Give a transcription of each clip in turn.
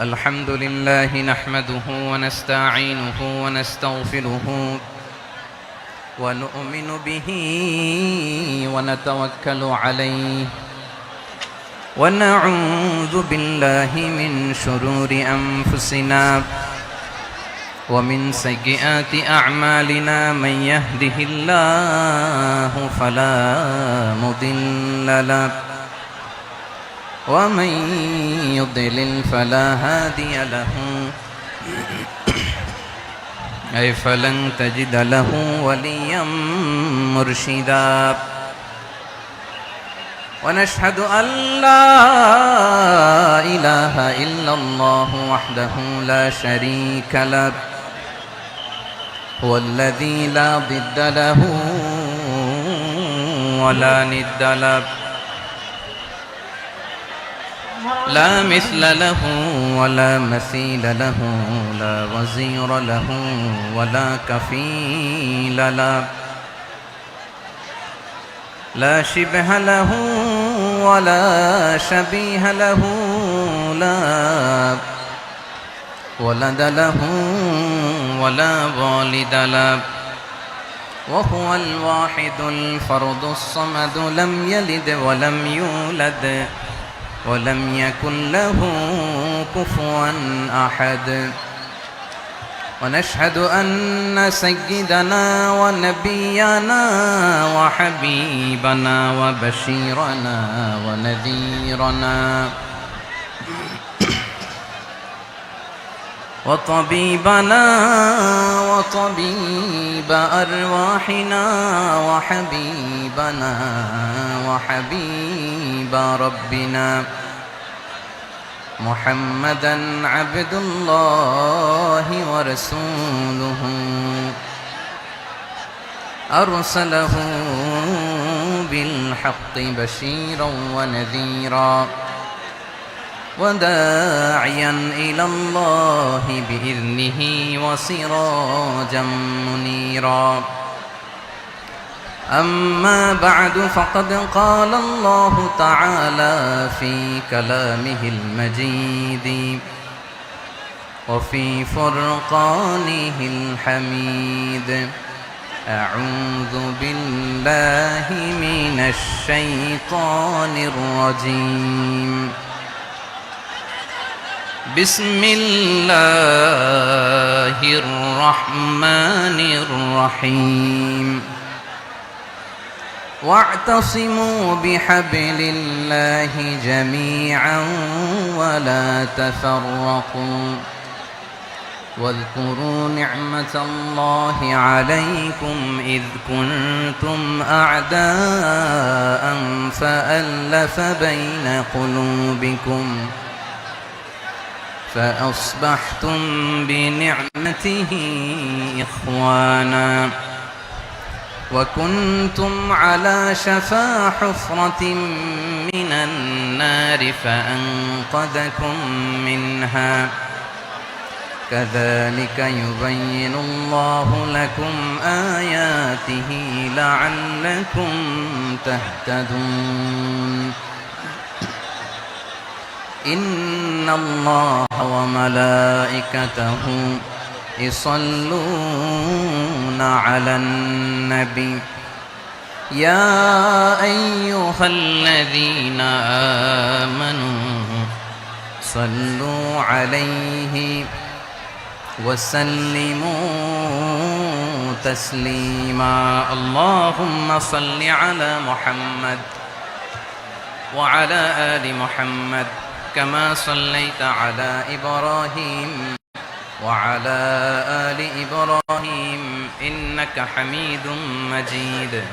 الحمد لله نحمده ونستعينه ونستغفره ونؤمن به ونتوكل عليه ونعوذ بالله من شرور أنفسنا ومن سيئات أعمالنا من يهده الله فلا مضل له ومن يضلل فلا هادي له أي فلن تجد له وليا مرشدا ونشهد أن لا إله إلا الله وحده لا شريك له هو الذي لا ضد له ولا ند له لا مثل له ولا مثيل له لا وزير له ولا كفيل له لا شبه له ولا شبيه له لا ولد له ولا والد له وهو الواحد الفرد الصمد لم يلد ولم يولد ولم يكن له كفوا أحد ونشهد أن سيدنا ونبينا وحبيبنا وبشيرنا ونذيرنا وطبيبنا وطبيب أرواحنا وحبيبنا وحبيب ربنا محمدا عبد الله ورسوله أرسله بالحق بشيرا ونذيرا وداعيا إلى الله بإذنه وسراجا منيرا أما بعد فقد قال الله تعالى في كلامه المجيد وفي فرقانه الحميد أعوذ بالله من الشيطان الرجيم بسم الله الرحمن الرحيم واعتصموا بحبل الله جميعا ولا تفرقوا واذكروا نعمة الله عليكم إذ كنتم أعداء فألف بين قلوبكم فأصبحتم بنعمته إخوانا وكنتم على شفا حفرة من النار فأنقذكم منها كذلك يبين الله لكم آياته لعلكم تهتدون إن الله وملائكته يصلون على النبي يا أيها الذين آمنوا صلوا عليه وسلموا تسليما اللهم صل على محمد وعلى آل محمد كما صليت على إبراهيم وعلى آل إبراهيم إنك حميد مجيد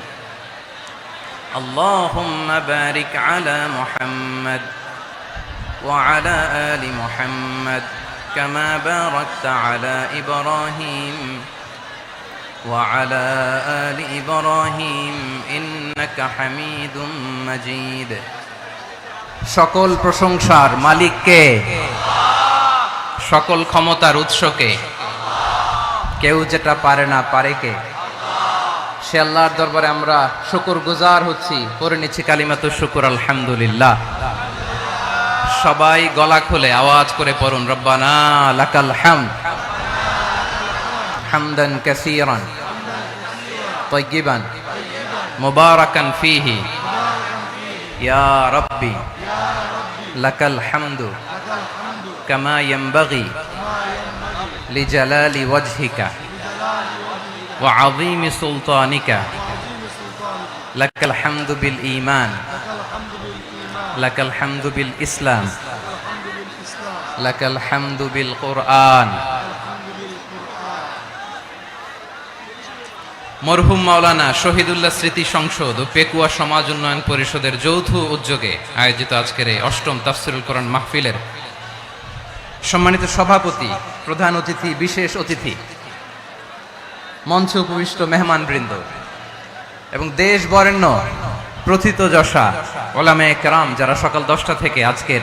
اللهم بارك على محمد وعلى آل محمد كما باركت على إبراهيم وعلى آل إبراهيم إنك حميد مجيد সকল প্রশংসার মালিক কে? সকল ক্ষমতার উৎস কে? কেউ যেটা পারে না পারে কে? সে আল্লাহর দরবারে আমরা শুকরগুজার হচ্ছি, পড়ে নিচ্ছি কালিমাতুশ শুকর আলহামদুলিল্লাহ। সবাই গলা খুলে আওয়াজ করে পড়ুন, রব্বানা লাকাল হামদ হামদান কাসীরান তাইয়িবান মুবারাকান ফীহি ইয়া রাব্বি লাকাল হামদু কামা ইয়ানবাগি লিজালালি ওয়াজহিকা ওয়া আযীমি সুলতানিকা লাকাল হামদু বিল ঈমান লাকাল হামদু বিল ইসলাম লাকাল হামদু বিল কুরআন। মরহুম মাওলানা শহীদুল্লাহ স্মৃতি সংসদ ও পেকুয়া সমাজ উন্নয়ন পরিষদের যৌথ উদ্যোগে আয়োজিত আজকের এই অষ্টম তাফসীরুল কোরআন মাহফিলের সম্মানিত সভাপতি, প্রধান অতিথি, বিশেষ অতিথি, মঞ্চে উপবিষ্ট মেহমানবৃন্দ এবং দেশ বরেণ্য প্রথিতযশা ওলামায়ে কেরাম যারা সকাল 10টা থেকে আজকের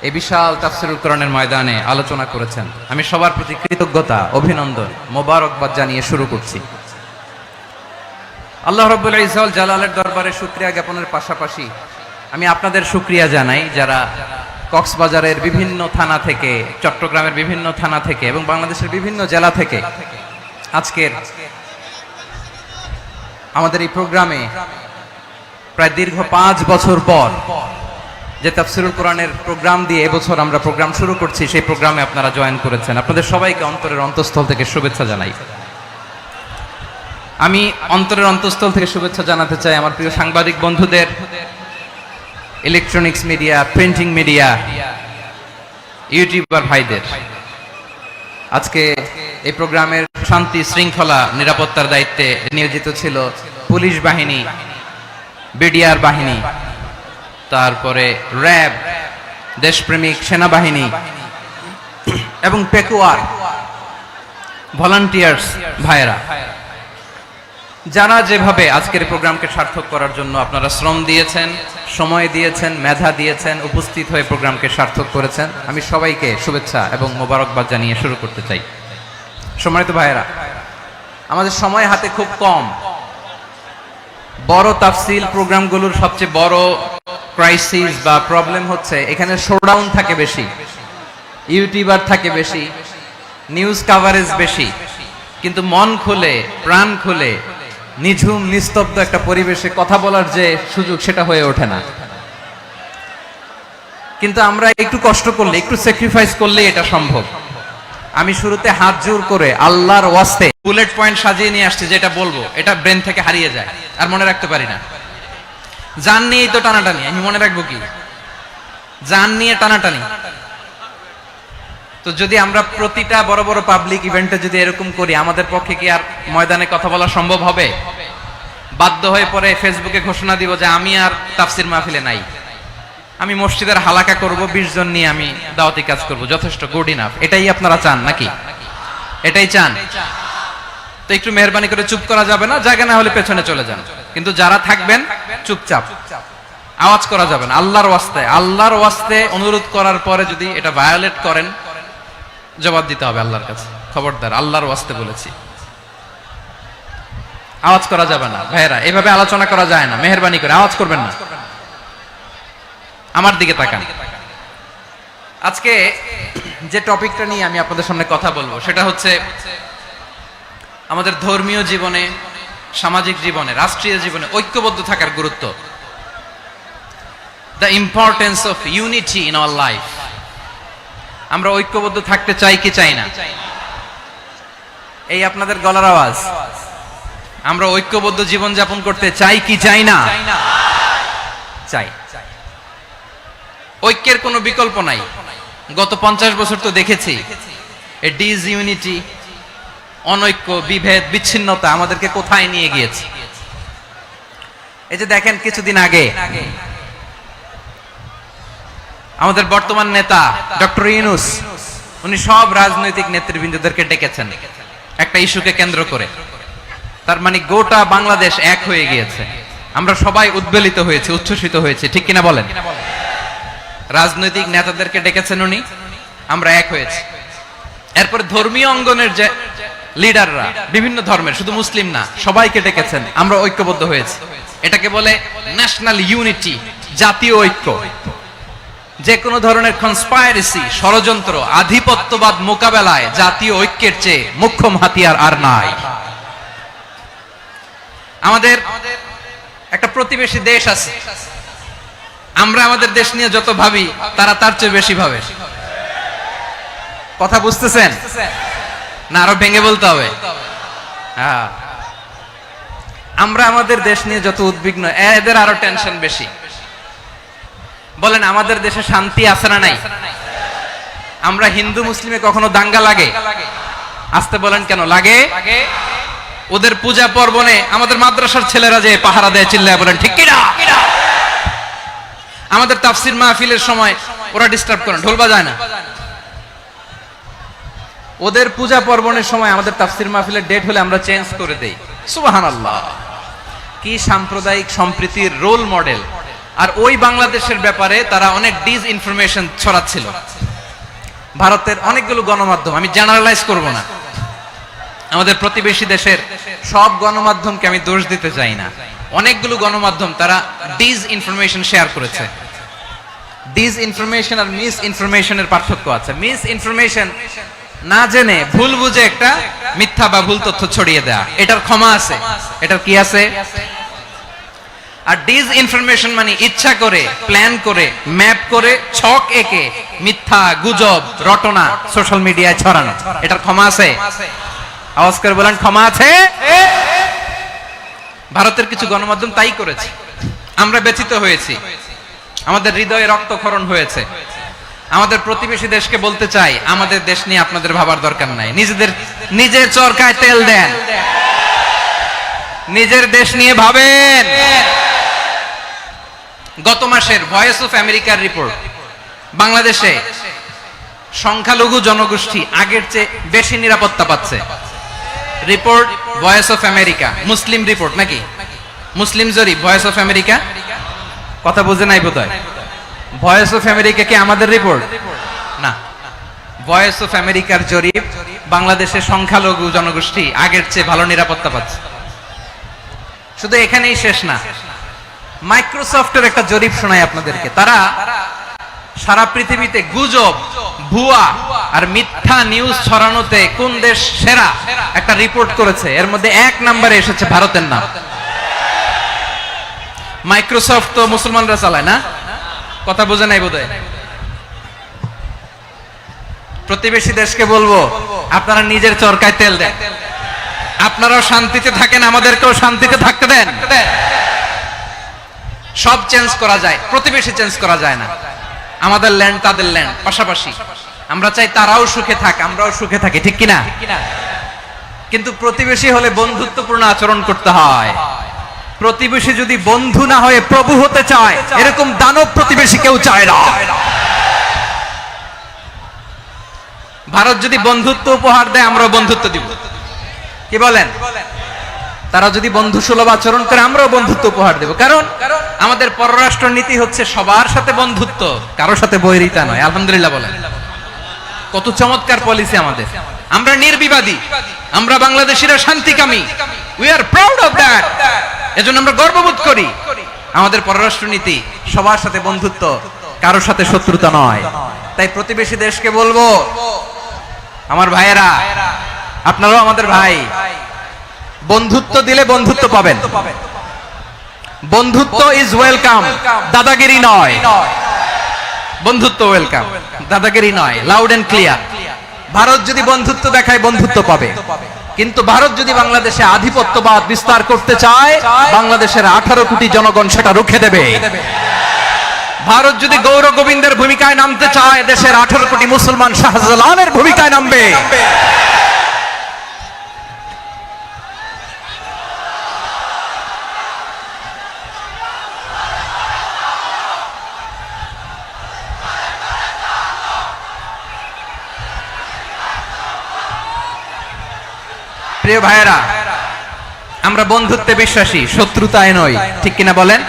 এই বিশাল তাফসীরুল কোরআনের ময়দানে আলোচনা করেছেন, আমি সবার প্রতি কৃতজ্ঞতা, অভিনন্দন, মোবারকবাদ জানিয়ে শুরু করছি। আল্লাহ রাব্বুল ইজ্জত জালালের দরবারে শুকরিয়া জ্ঞাপনের পাশাপাশি আমি আপনাদের শুকরিয়া জানাই যারা কক্সবাজারের বিভিন্ন থানা থেকে, চট্টগ্রামের বিভিন্ন থানা থেকে এবং বাংলাদেশের বিভিন্ন জেলা থেকে আজকের আমাদের এই প্রোগ্রামে প্রায় দীর্ঘ 5 বছর পর যে তাফসীরুল কোরআনের প্রোগ্রাম দিয়ে এবছর আমরা প্রোগ্রাম শুরু করছি, সেই প্রোগ্রামে আপনারা জয়েন করেছেন। আপনাদের সবাইকে অন্তরের অন্তঃস্থল থেকে শুভেচ্ছা জানাই। আমি অন্তরের অন্তঃস্থল থেকে শুভেচ্ছা জানাতে চাই আমার প্রিয় সাংবাদিক বন্ধুদের, electronics media, printing media, YouTuber ভাইদের। আজকে এই প্রোগ্রামের শান্তি শৃঙ্খলা নিরাপত্তার দায়িত্বে নিয়োজিত ছিল পুলিশ বাহিনী, বিডিআর বাহিনী, তারপরে র্যাব, দেশপ্রেমিক সেনাবাহিনী এবং পেকুয়ার ভলান্টিয়ার্স ভাইয়েরা, যারা যেভাবে আজকের প্রোগ্রামকে সার্থক করার জন্য আপনারা শ্রম দিয়েছেন, সময় দিয়েছেন, মেধা দিয়েছেন, উপস্থিত হয়ে প্রোগ্রামকে সার্থক করেছেন, আমি সবাইকে শুভেচ্ছা এবং মোবারকবাদ জানিয়ে শুরু করতে চাই। সম্মানিত ভাইয়েরা, আমাদের সময় হাতে খুব কম। বড় তাফসীল প্রোগ্রামগুলোর সবচেয়ে বড় ক্রাইসিস বা প্রবলেম হচ্ছে এখানে শোডাউন থাকে বেশি, ইউটিউবার থাকে বেশি, নিউজ কাভারেজ বেশি, কিন্তু মন খুলে, প্রাণ খুলে, নিঝুম নিস্তব্ধ একটা পরিবেশে কথা বলার যে সুযোগ, সেটা হয়ে ওঠে না। কিন্তু আমরা একটু কষ্ট করলে, একটু স্যাক্রিফাইস করলে এটা সম্ভব। আমি শুরুতে হাত জোর করে আল্লাহর ওয়াস্তে বুলেট পয়েন্ট সাজিয়ে নিয়ে আসছি, যেটা বলবো এটা ব্রেন থেকে হারিয়ে যায় আর মনে রাখতে পারি না। জান নিয়েই তো টানাটানি, আমি মনে রাখবো কি? জান নিয়ে টানাটানি। তো যদি আমরা প্রতিটা বড় বড় পাবলিক ইভেন্টে যদি এরকম করি, আমাদের পক্ষে কি আর ময়দানে কথা বলা সম্ভব হবে? বাধ্য হয়ে পরে ফেসবুকে ঘোষণা দিব যে আমি আর তাফসীর মাহফিলে নাই, আমি মসজিদের হালাকা করব, 20 জন নিয়ে আমি দাওয়াতি কাজ করব, যথেষ্ট, গুড ইনাফ। এটাই আপনারা চান নাকি? এটাই চান? তো একটু মেহরবানি করে চুপ করা যাবে না, জায়গা না হলে পেছনে চলে যান, কিন্তু যারা থাকবেন চুপচাপ, আওয়াজ করা যাবে না। আল্লাহর ওয়াস্তে, আল্লাহর ওয়াস্তে অনুরোধ করার পরে যদি এটা ভায়োলেট করেন, জবাব দিতে হবে আল্লাহর কাছে। খবরদার, আল্লাহর ওয়াস্তে বলেছি, আওয়াজ করা যাবে না। ভাইয়েরা, এভাবে আলোচনা করা যায় না, মেহরবানি করে আওয়াজ করবেন না। আমার দিকে তাকান। আজকে যে টপিকটা নিয়ে আমি আপনাদের সামনে কথা বলবো সেটা হচ্ছে আমাদের ধর্মীয় জীবনে, সামাজিক জীবনে, রাষ্ট্রীয় জীবনে ঐক্যবদ্ধ থাকার গুরুত্ব। The importance of unity in our life. আমরা ঐক্যবদ্ধ থাকতে চাই কি চাই না? এই আপনাদের গলার আওয়াজ। আমরা ঐক্যবদ্ধ জীবন যাপন করতে চাই কি চাই না? চাই। ঐক্যের কোনো বিকল্প নাই। গত 50 বছর তো দেখেছি এই ডিসইউনিটি, অনৈক্য, বিভেদ, বিচ্ছিন্নতা আমাদেরকে কোথায় নিয়ে গিয়েছে। এই যে দেখেন, কিছুদিন আগে আমাদের বর্তমান নেতা ডক্টর ইউনূস, উনি সব রাজনৈতিক নেতৃবৃন্দদেরকে ডেকেছেন একটা ইস্যুকে কেন্দ্র করে। তার মানে গোটা বাংলাদেশ এক হয়ে গিয়েছে। আমরা সবাই উদ্বেলিত হয়েছে, উচ্ছ্বসিত হয়েছে, ঠিক কিনা বলেন? রাজনৈতিক নেতাদেরকে ডেকেছেন উনি, আমরা এক হয়েছি। এরপর ধর্মীয় অঙ্গনের যে লিডাররা বিভিন্ন ধর্মের, শুধু মুসলিম না, সবাইকে ডেকেছেন, আমরা ঐক্যবদ্ধ হয়েছি। এটাকে বলে ন্যাশনাল ইউনিটি, জাতীয় ঐক্য। যে কোনো ধরনের কনস্পাইরেসি, ষড়যন্ত্র, আধিপত্যবাদ মোকাবেলায় জাতীয় ঐক্যের চেয়ে মুখ্যম হাতিয়ার আর নাই। আমাদের একটা প্রতিবেশী দেশ আছে, আমরা আমাদের দেশ নিয়ে যত ভাবি তারা তার চেয়ে বেশি ভাবে। কথা বুঝতেছেন না? আরো ভেঙে বলতে হবে। হ্যাঁ, আমরা আমাদের দেশ নিয়ে যত উদ্বিগ্ন, এদের আরো টেনশন বেশি। বলেন, আমাদের দেশে শান্তি আছে না নাই? আমরা হিন্দু মুসলিমে কখনো দাঙ্গা লাগে? আসতে বলেন, কেন লাগে? ওদের পূজা পর্বণে আমাদের মাদ্রাসার ছেলেরা যে পাহারা দেয়, চিল্লায় বলেন ঠিক কিনা? আমাদের তাফসির মাহফিলের সময় ওরা ডিস্টার্ব করেন, ঢোল বাজায় না। ওদের পূজা পর্বণের সময় আমাদের তাফসির মাহফিলের ডেট হলে আমরা চেঞ্জ করে দেই। সুবহানাল্লাহ, কি সাম্প্রদায়িক সম্প্রীতির রোল মডেল। আর ওই বাংলাদেশের ব্যাপারে তারা অনেক ডিস ইনফরমেশন ছড়াচ্ছিল। ভারতের অনেকগুলো গণমাধ্যম, আমি জেনারেলাইজ করব না, আমাদের প্রতিবেশী দেশের সব গণমাধ্যমকে আমি দোষ দিতে চাই না, অনেকগুলো গণমাধ্যম তারা ডিস ইনফরমেশন শেয়ার করেছে। ডিস ইনফরমেশন আর মিস ইনফরমেশনের পার্থক্য আছে। মিস ইনফরমেশন না জেনে ভুল বুঝে একটা মিথ্যা বা ভুল তথ্য ছড়িয়ে দেয়া, এটার ক্ষমা আছে, এটার কি আছে? আর ডিস ইনফরমেশন মানে ইচ্ছা করে, প্ল্যান করে, ম্যাপ করে, ছক এঁকে মিথ্যা, গুজব, রটনা সোশ্যাল মিডিয়ায় ছড়ানো, এটার ক্ষমা আছে? আওয়াজ করে বলেন, ক্ষমা আছে? ভারতের কিছু গণমাধ্যম তাই করেছে, আমরা ব্যথিত হয়েছি, আমাদের হৃদয়ে রক্তক্ষরণ হয়েছে। আমাদের প্রতিবেশী দেশকে বলতে চাই, আমাদের দেশ নিয়ে আপনাদের ভাবার দরকার নাই, নিজের চরকায় তেল দেন, নিজের দেশ নিয়ে ভাবেন। গত মাসের ভয়েস অফ আমেরিকার রিপোর্ট, বাংলাদেশে সংখ্যালঘু জনগোষ্ঠী আগের চেয়ে বেশি নিরাপত্তা পাচ্ছে। Report voice of America, Muslim report নাকি? মুসলিম জরিপ, ভয়েস অফ আমেরিকা। কথা বুঝে নাই বোধহয়। ভয়েস অফ আমেরিকা কি আমাদের রিপোর্ট? না, ভয়েস অফ আমেরিকার জরিপ, বাংলাদেশের সংখ্যালঘু জনগোষ্ঠী আগের চেয়ে ভালো নিরাপত্তা পাচ্ছে। শুধু এখানেই শেষ না, মাইক্রোসফটের একটা জরিপ শোনায় আপনাদেরকে। তারা সারা পৃথিবীতে গুজব, ভুয়া আর মিথ্যা নিউজ ছড়ানোতে কোন দেশ সেরা একটা রিপোর্ট করেছে, এর মধ্যে 1 নম্বরে এসেছে ভারতের নাম। মাইক্রোসফট তো মুসলমানরা চালায় না? কথা বোঝে নাই বোধহয়। প্রতিবেশী দেশকে বলবো, আপনারা নিজের চরকায় তেল দেন, আপনারাও শান্তিতে থাকেন, আমাদেরকেও শান্তিতে থাকতে দেন। সব চেঞ্জ করা যায়, প্রতিবেশী চেঞ্জ করা যায় না। আমাদের ল্যান্ড তাদের ল্যান্ড, পাশাপাশি। আমরা চাই তারাও সুখে থাক, আমরাও সুখে থাকি, ঠিক কিনা? কিন্তু প্রতিবেশী হলে বন্ধুত্বপূর্ণ আচরণ করতে হয়। প্রতিবেশী যদি বন্ধু না হয়ে প্রভু হতে চায়, এরকম দানব প্রতিবেশী কেউ চায় না। ভারত যদি বন্ধুত্ব উপহার দেয়, আমরাও বন্ধুত্ব দিব। কি বলেন? তারা যদি বন্ধু সুলভ আচরণ করে, আমরাও বন্ধুত্ব উপহার দেব। কারণ আমাদের পররাষ্ট্র নীতি হচ্ছে সবার সাথে বন্ধুত্ব, কারোর সাথে বৈরিতা নয়। আলহামদুলিল্লাহ বলেন, কত চমৎকার পলিসি আমাদের। আমরা নির্বিবাদী, আমরা বাংলাদেশিরা শান্তিকামী। We are proud of that. এজন্য আমরা গর্ববোধ করি। আমাদের পররাষ্ট্র নীতি সবার সাথে বন্ধুত্ব, কারোর সাথে শত্রুতা নয়। তাই প্রতিবেশী দেশকে বলবো, আমার ভাইয়েরা, আপনারাও আমাদের ভাই, বন্ধুত্ব দিলে বন্ধুত্ব পাবেন। বন্ধুত্ব ইজ ওয়েলকাম, দাদাগিরি নয়। বন্ধুত্ব ওয়েলকাম, দাদাগিরি নয়। Loud and clear. ভারত যদি বন্ধুত্ব দেখায়, বন্ধুত্ব পাবে। কিন্তু ভারত যদি বাংলাদেশে আধিপত্যবাদ বিস্তার করতে চায়, বাংলাদেশের 18 কোটি জনগণ সেটা রুখে দেবে। ভারত যদি গৌর গোবিন্দের ভূমিকায় নামতে চায়, দেশের 18 কোটি মুসলমান শাহজালালের ভূমিকায় নামবে। প্রিয় ভাইয়েরা, আমরা বন্ধুত্বে বিশ্বাসী, শত্রুতায় নই, ঠিক কিনা বলেন?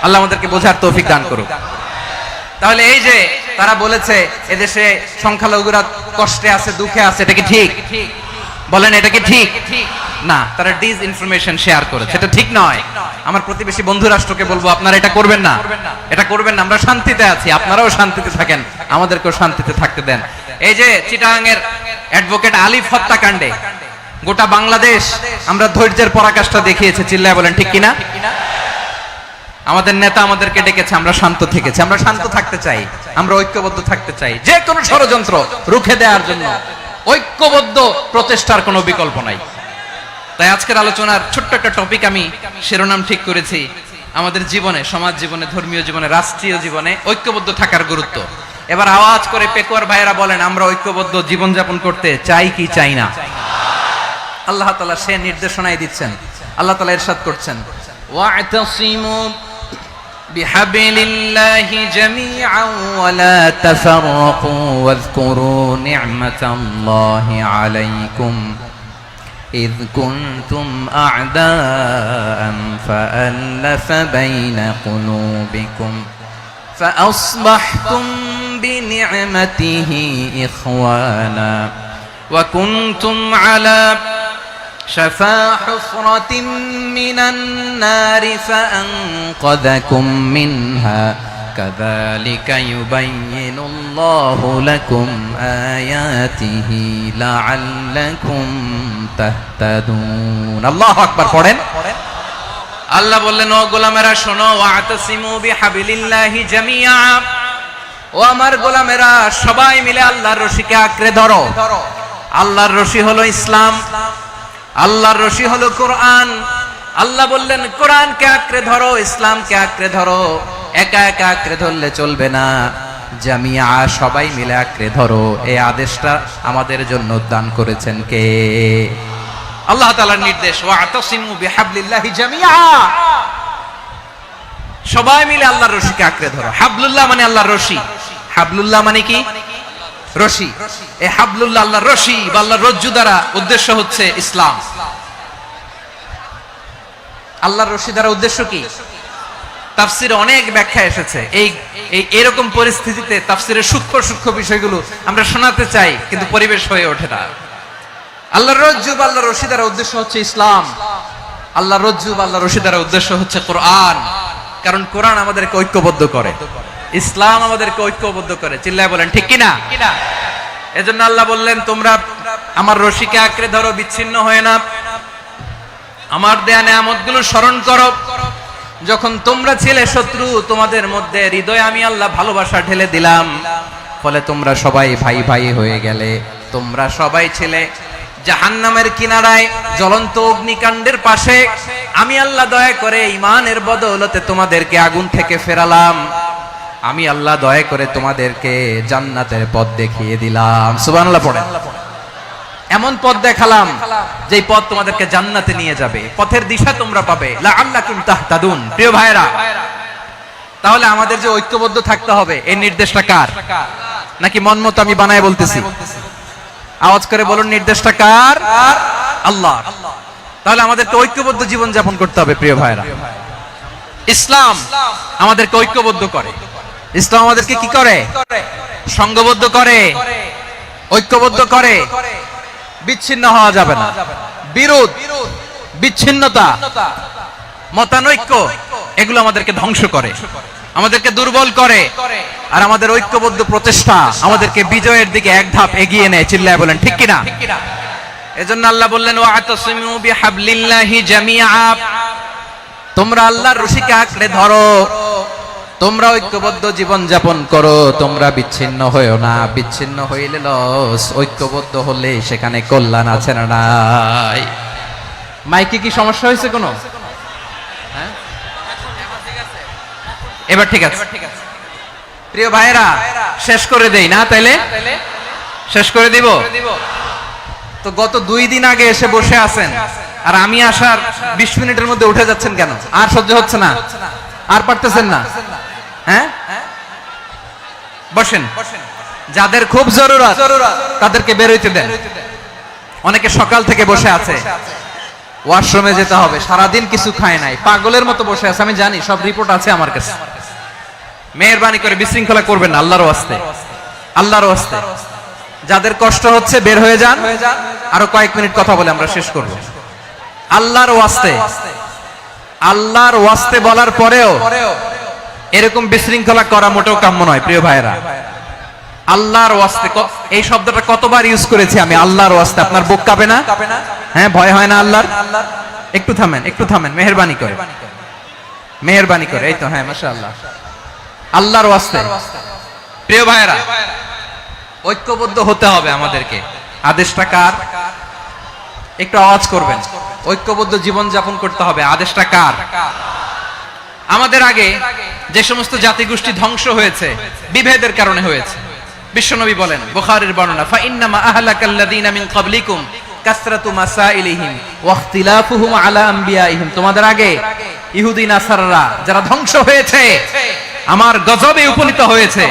আল্লাহ আমাদেরকে বোঝার তৌফিক দান করুক। তাহলে এই যে তারা বলেছে এদেশে সংখ্যালঘুরা কষ্টে আছে, দুঃখে আছে, এটা কি ঠিক? বলেন এটা কি ঠিক? না, তারা ডিস ইনফরমেশন শেয়ার করেছে, এটা ঠিক নয়। আমার প্রতিবেশী বন্ধু রাষ্ট্রকে বলবো আপনারা এটা করবেন না, এটা করবেন না। আমরা শান্তিতে আছি, আপনারাও শান্তিতে থাকেন, আমাদেরকেও শান্তিতে থাকতে দেন। এই যে চিটাগাং এর অ্যাডভোকেট আলিফ হত্যাকাণ্ডে গোটা বাংলাদেশ আমরা ধৈর্যের পরাকাষ্ঠা দেখিয়েছে, চিল্লায় বলেন ঠিক কিনা? আমাদের নেতা আমাদেরকে ডেকেছে, আমরা শান্ত থেকেছি। আমরা শান্ত থাকতে চাই, আমরা ঐক্যবদ্ধ থাকতে চাই। যে কোনো ষড়যন্ত্র রুখে দেওয়ার জন্য ঐক্যবদ্ধ প্রচেষ্টার কোনো বিকল্প নাই। তাই আজকের আলোচনার ছোট্ট একটা টপিক আমি শিরোনাম ঠিক করেছি, আমাদের জীবনে, সমাজ জীবনে, ধর্মীয় জীবনে, রাষ্ট্রীয় জীবনে ঐক্যবদ্ধ থাকার গুরুত্ব। এবার আওয়াজ করে পেকুয়ার ভাইয়েরা বলেন, আমরা ঐক্যবদ্ধ জীবনযাপন করতে চাই কি চাই না? আল্লাহ তাআলা সে নির্দেশনাই দিচ্ছেন। আল্লাহ তাআলা ইরশাদ করছেন, ওয়া'তাসিমু বিহাবিলিল্লাহি জামিআন ওয়া লা তাফাররাকু ওয়াযকুরু নি'মাতাল্লাহি আলাইকুম إذ كنتم أعداء فألف بين قلوبكم فأصبحتم بنعمته إخوانا وكنتم على شفا حفرة من النار فأنقذكم منها كذلك يبين الله لكم آياته لعلكم تهتدون الله أكبر পড়েন। আল্লাহ বললেন, ও গোলামেরা শোনো, ওয়াতাসিমু বিহাবিলিল্লাহি জামিআ, ও আমার গোলামেরা সবাই মিলে আল্লাহর রশিকে আঁকড়ে ধরো। আল্লাহর রশি হলো ইসলাম, আল্লাহর রশি হলো কোরআন। আল্লাহ বললেন কোরআনকে আঁকড়ে ধরো, ইসলামকে আঁকড়ে ধরো। একা একা আঁকড়ে ধরলে চলবে না, জামিয়া সবাই মিলে আঁকড়ে ধরো। এই আদেশটা আমাদের জন্য দান করেছেন কে? আল্লাহ তাআলার নির্দেশ, ওয়াতাসিমু বিহাবলিল্লাহি জামিআ, সবাই মিলে আল্লাহর রশিকে আঁকড়ে ধরো। হাবলুল্লাহ মানে আল্লাহর রশি। হাবলুল্লাহ মানে কি? রশি। এই হাবলুল্লাহ আল্লাহর রশি বা আল্লাহর রজ্জু দ্বারা উদ্দেশ্য হচ্ছে ইসলাম। আল্লাহর রশি দ্বারা উদ্দেশ্য কি? তাফসিরে অনেক ব্যাখ্যা এসেছে। এই এরকম পরিস্থিতিতে তাফসিরের সূক্ষ্ম সূক্ষ্ম বিষয়গুলো আমরা শোনাতে চাই, কিন্তু পরিবেশ হয়ে ওঠে না। আল্লাহর রজ্জু বা আল্লাহর রশি দ্বারা উদ্দেশ্য হচ্ছে ইসলাম। আল্লাহর রজ্জু বা আল্লাহর রশি দ্বারা উদ্দেশ্য হচ্ছে কোরআন। কারণ কোরআন আমাদেরকে ঐক্যবদ্ধ করে, ইসলাম আমাদেরকে ঐক্যবদ্ধ করে। চিল্লায় বলেন ঠিক কিনা? এজন্য আল্লাহ বললেন, তোমরা আমার রশিকে আঁকড়ে ধরো, বিচ্ছিন্ন হয়ে না। আমার দেয়া নেয়ামতগুলো স্মরণ করো। যখন তোমরা ছিলে শত্রু, তোমাদের মধ্যে হৃদয়ে আমি আল্লাহ ভালোবাসা ঢেলে দিলাম, ফলে তোমরা সবাই ভাই ভাই হয়ে গেলে। তোমরা সবাই ছিলে জাহান্নামের কিনারায়, জ্বলন্ত অগ্নিকাণ্ডের পাশে। আমি আল্লাহ দয়া করে ঈমানের বদৌলতে তোমাদেরকে আগুন থেকে ফেরালাম। আমি আল্লাহ দয়া করে তোমাদেরকে জান্নাতের পথ দেখিয়ে দিলাম। সুবহানাল্লাহ পড়েন। এমন পথ দেখালাম যেই পথ তোমাদেরকে জান্নাতে নিয়ে যাবে, পথের দিশা তোমরা পাবে। লাআল্লাকুম তাহতাদুন। প্রিয় ভাইরা, তাহলে আমাদের যে ঐক্যবদ্ধ থাকতে হবে, এই নির্দেশটা কার? নাকি মন মতো আমি বানায় বলতেছি? আওয়াজ করে বলুন, নির্দেশটা কার? আল্লাহ। তাহলে আমাদেরকে ঐক্যবদ্ধ জীবন যাপন করতে হবে। প্রিয় ভাইরা, ইসলাম আমাদেরকে ঐক্যবদ্ধ করে। ইসলাম আমাদেরকে কি করে? সংঘবদ্ধ করে, ঐক্যবদ্ধ করে। বিচ্ছিন্ন হওয়া যাবে না। বিরোধ, বিচ্ছিন্নতা, মতানৈক্য, এগুলো আমাদেরকে ধ্বংস করে, আমাদেরকে দুর্বল করে। আর আমাদের ঐক্যবদ্ধ প্রচেষ্টা আমাদেরকে বিজয়ের দিকে এক ধাপ এগিয়ে নেয়। চিল্লায় বলেন ঠিক কিনা? এজন্য আল্লাহ বললেন, ওয়াতাসিমু বিহাবলিল্লাহি জামিআ, তোমরা আল্লাহর রশিকে আঁকড়ে ধরো, তোমরা ঐক্যবদ্ধ জীবন যাপন করো, তোমরা বিচ্ছিন্ন হয়েও না। বিচ্ছিন্ন হইলে লস, ঐক্যবদ্ধ হলে সেখানে কল্যাণ আছে না নাই? মাইকে কি সমস্যা হয়েছে কোনো? হ্যাঁ, এবার ঠিক আছে। প্রিয় ভাইরা, শেষ করে দেই না? তাইলে শেষ করে দিব। তো গত 2 দিন আগে এসে বসে আছেন, আর আমি আসার 20 মিনিটের মধ্যে উঠে যাচ্ছেন কেন? আর সহ্য হচ্ছে না? আর পারতেছেন না? হ্যাঁ, বসেন। যাদের খুব জরুরত তাদেরকে বের হইতে দেন। অনেকে সকাল থেকে বসে আছে, ওয়াশরুমে যেতে হবে, সারাদিন কিছু খায় নাই, পাগলের মতো বসে আছে। আমি জানি, সব রিপোর্ট আছে আমার কাছে। মেহেরবানি করে বিশৃঙ্খলা করবেন না, আল্লাহর ওয়াস্তে, আল্লাহর ওয়াস্তে। যাদের কষ্ট হচ্ছে বের হয়ে যান, আরো কয়েক মিনিট কথা বলে আমরা শেষ করব। আল্লাহর ওয়াস্তে, আল্লাহর ওয়াস্তে বলার পরেও এরকম বিশৃঙ্খলা করা মোটেও কাম্য নয় প্রিয় ভাইরা। আল্লাহর ওয়াস্তে, এই শব্দটা কতবার ইউজ করেছি আমি, আল্লাহর ওয়াস্তে। আপনার বুক কাঁপে না? হ্যাঁ, ভয় হয় না আল্লাহর? একটু থামেন, একটু থামেন, মেহেরবানি করে, মেহেরবানি করে। এই তো, হ্যাঁ, মাশাআল্লাহ। আল্লাহর ওয়াস্তে প্রিয় ভাইরা, ঐক্যবদ্ধ হতে হবে আমাদেরকে। আদেশটা কার? একটু আওয়াজ করবেন। ঐক্যবদ্ধ জীবন যাপন করতে হবে। আদেশটা কার? আমাদের আগে যে সমস্ত জাতিগোষ্ঠী ধ্বংস হয়েছে বিভেদের কারণে হয়েছে। বিশ্বনবী বলেন, বুখারীর বর্ণনা, ফা ইন্নামা আহলাকাল্লাযীনা মিন ক্বাবলিকুম কাসরাতু মাসাইলিহিম ওয়া ইখতিলাফুহুম আলা আমবিয়াইহিম। তোমাদের আগে ইহুদি নাসারারা যারা ধ্বংস হয়েছে, আমার গজবে উপনীত হয়েছে,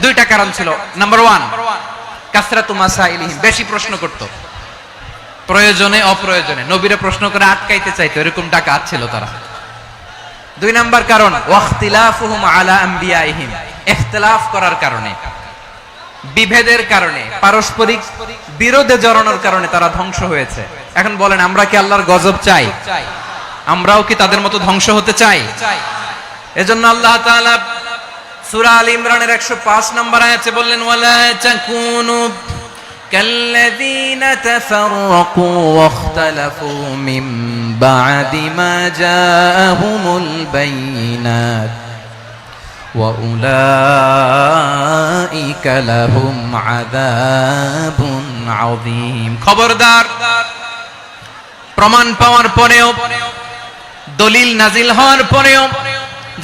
দুইটা কারণ ছিল। নাম্বার 1, কাসরাতু মাসাইলিহিম, বেশি প্রশ্ন করত, প্রয়োজনে অপ্রয়োজনে নবীরা প্রশ্ন করে আটকাইতে চাইতো, এরকম ডাকাত ছিল তারা। 2 নাম্বার কারণ, ওয়াখতিলাফুহুম আলা আমবিয়াইহিম, ইখতিলাফ করার কারণে, বিভেদের কারণে, পারস্পরিক বিরোধে জড়ানোর কারণে তারা ধ্বংস হয়েছে। এখন বলেন, আমরা কি আল্লাহর গজব চাই? আমরাও কি তাদের মতো ধ্বংস হতে চাই? এজন্য আল্লাহ তাআলা সূরা আল ইমরানের 105 নম্বর আয়াতে বললেন, ওয়ালা তাকুনু কাল্লাযীনা তাফাররাকু ওয়াখতালাফু মিন বা'দি মা জাআহুমুল বাইয়িনাত ওয়া উলাইকা লাহুম আযাবুন আযীম। খবরদার, প্রমাণ পাওয়ার পরেও, দলিল নাজিল হওয়ার পরেও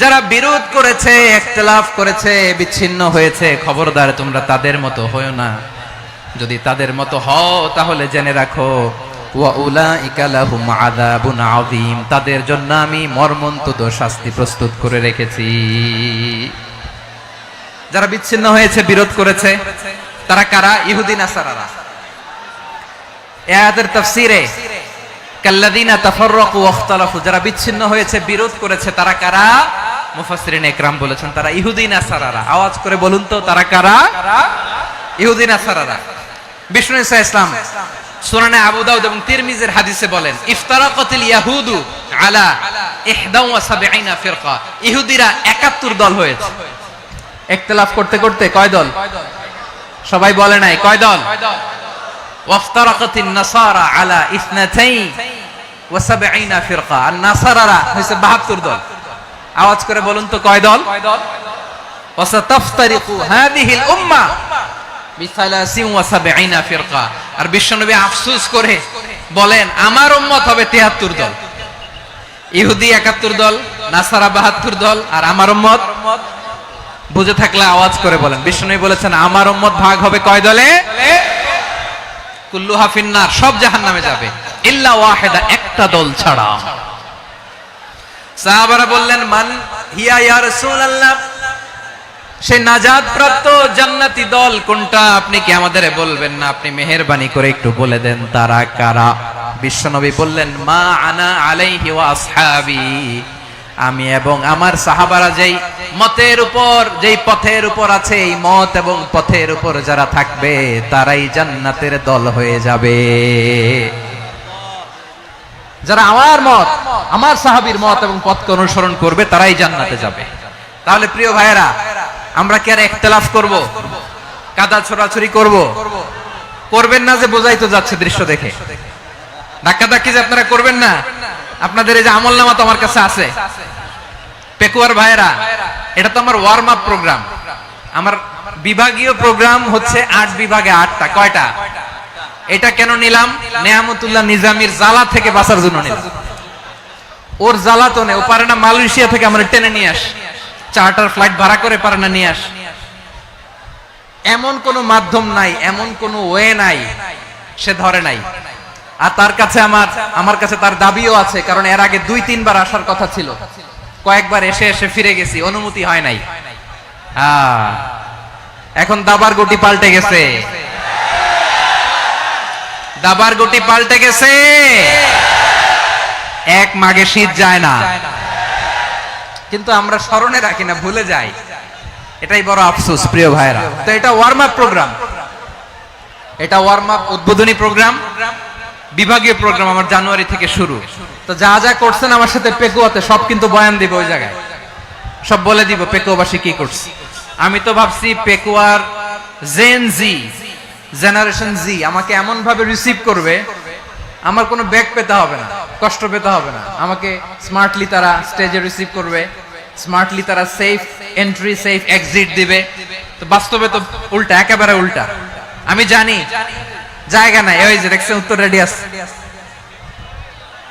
যারা বিরোধ করেছে, ইখতিলাফ করেছে, বিচ্ছিন্ন হয়েছে, খবরদার তোমরা তাদের মতো হয়ো না। যদি তাদের মতো হও তাহলে জেনে রাখো, ওয়া উলাইকা লাহুম আযাবুন আযীম, তাদের জন্য আমি মর্মন্তুদ শাস্তি প্রস্তুত করে রেখেছি। যারা বিচ্ছিন্ন হয়েছে, বিরোধ করেছে, তারা কারা? ইহুদি নাসারারা। এই আয়াতের তাফসীরে কাল্লাযীনা তাফাররাকু ওয়াখতালাফু, যারা বিচ্ছিন্ন হয়েছে, বিরোধ করেছে, তারা কারা? মুফাসসিরিন ইকরাম বলেছেন তারা ইহুদি নাসারারা। আওয়াজ করে বলুন তো, তারা কারা? ইহুদি নাসারারা। বিষ্ণু ঈসা ইসলাম সুনানে আবু দাউদ এবং তিরমিজির হাদিসে বলেন, ইফতারাকাতিল ইয়াহুদু আলা 71 ফিরকা, ইহুদিরা 71 দল হয়েছে। ইখতিলাফ করতে করতে কয় দল? সবাই বলে নাই, কয় দল? ওয়াফতারাকাতিন নাসারা আলা 72 ফিরকা, আর নাসারারা হইছে 72 দল। আওয়াজ করে বলুন তো, কয় দল? ওয়াসাতাফতারিকু হাদিহিল উম্মাহ বি73 ফিরকা। আর বিশ্বনবী আফসোস করে বলেন, আমার উম্মত হবে 73 দল। ইহুদি 71 দল, নাসারা 72 দল, আর আমার উম্মত, বুঝে থাকলে আওয়াজ করে বলেন। বিশ্বনবী বলেছেন, আমার উম্মত ভাগ হবে কয় দলে? কুল্লুহা ফিন্নার, সব জাহান্নামে যাবে, ইল্লা ওয়াহিদা, একটা দল ছাড়া। সাহাবারা বললেন, মান হিয়া ইয়া রাসূলুল্লাহ, সে নাজাত প্রাপ্ত জান্নাতি দল কোনটা? আপনি কি আমাদের বলবেন না? আপনি মেহেরবানি করে একটু বলে দেন তারা কারা। বিশ্বনবী বললেন, মা আনা আলাইহি ওয়া আসহাবি, আমি এবং আমার সাহাবারা যেই মতের উপর, যেই পথের উপর আছে, এই মত এবং পথের উপর যারা থাকবে তারাই জান্নাতের দল হয়ে যাবে। যারা আমার মত, আমার সাহাবীর মত এবং পথকে অনুসরণ করবে তারাই জান্নাতে যাবে। তাহলে প্রিয় ভাইয়েরা, আমরা কি আর ইখতিলাফ করব? কাদা ছোড়াছুরি করব? করবেন না যে বোঝাই তো যাচ্ছে দৃশ্য দেখে। ধাক্কাধাক্কি যে আপনারা করবেন না। আপনাদের এই যে আমলনামা তো আমার কাছে আছে। পেকুয়ার ভাইয়েরা, এটা তো আমার ওয়ার্ম আপ প্রোগ্রাম। আমার বিভাগীয় প্রোগ্রাম হচ্ছে 8 বিভাগে 8টা। কয়টা? এটা কেন নিলাম? নেয়ামতুল্লাহ নিজামীর জ্বালা থেকে বাঁচার জন্য নিলাম। ওর জ্বালাতনে ও পারে না মালয়েশিয়া থেকে আমরা টেনে নিয়ে আস, চার্টার ফ্লাইট ভাড়া করে পারে না নিয়ে আস। এমন কোন মাধ্যম নাই, এমন কোন ওয়ে নাই সে ধরে নাই। আর তার কাছে আমার কাছে তার দাবিও আছে, কারণ এর আগে 2-3 বার আসার কথা ছিল। কয়েকবার এসে এসে ফিরে গেছি, অনুমতি হয় নাই। এখন দাবার গুটি পাল্টে গেছে, দাবার গুটি পাল্টে গেছে। এক মাঘে শীত যায় না, কিন্তু আমরা স্মরণে রাখি না, ভুলে যাই। এটাই বড় আফসোস প্রিয় ভাইরা। তো এটা ওয়ার্ম আপ প্রোগ্রাম। এটা ওয়ার্ম আপ উদ্বোধনী প্রোগ্রাম, বিভাগীয় প্রোগ্রাম আমার জানুয়ারি থেকে শুরু। তো যা যা করছেন আমার সাথে পেকুয়াতে সব কিন্তু বয়ান দিব ওই জায়গায়, সব বলে দিব পেকুয়াবাসী কি করছে। আমি তো ভাবছি পেকুয়ার জেনারেশন জি আমাকে এমন ভাবে রিসিভ করবে, আমার কোনো ব্যাক পেতে হবে না, কষ্ট পেতে হবে না, আমাকে স্মার্টলি তারা স্টেজে রিসিভ করবে, স্মার্টলি তারা সেফ এন্ট্রি সেফ এক্সিট দিবে। তো বাস্তবে তো উল্টা, একেবারে উল্টা। আমি জানি জায়গা নাই, ওই যে দেখছেন উত্তর রেডি আছে।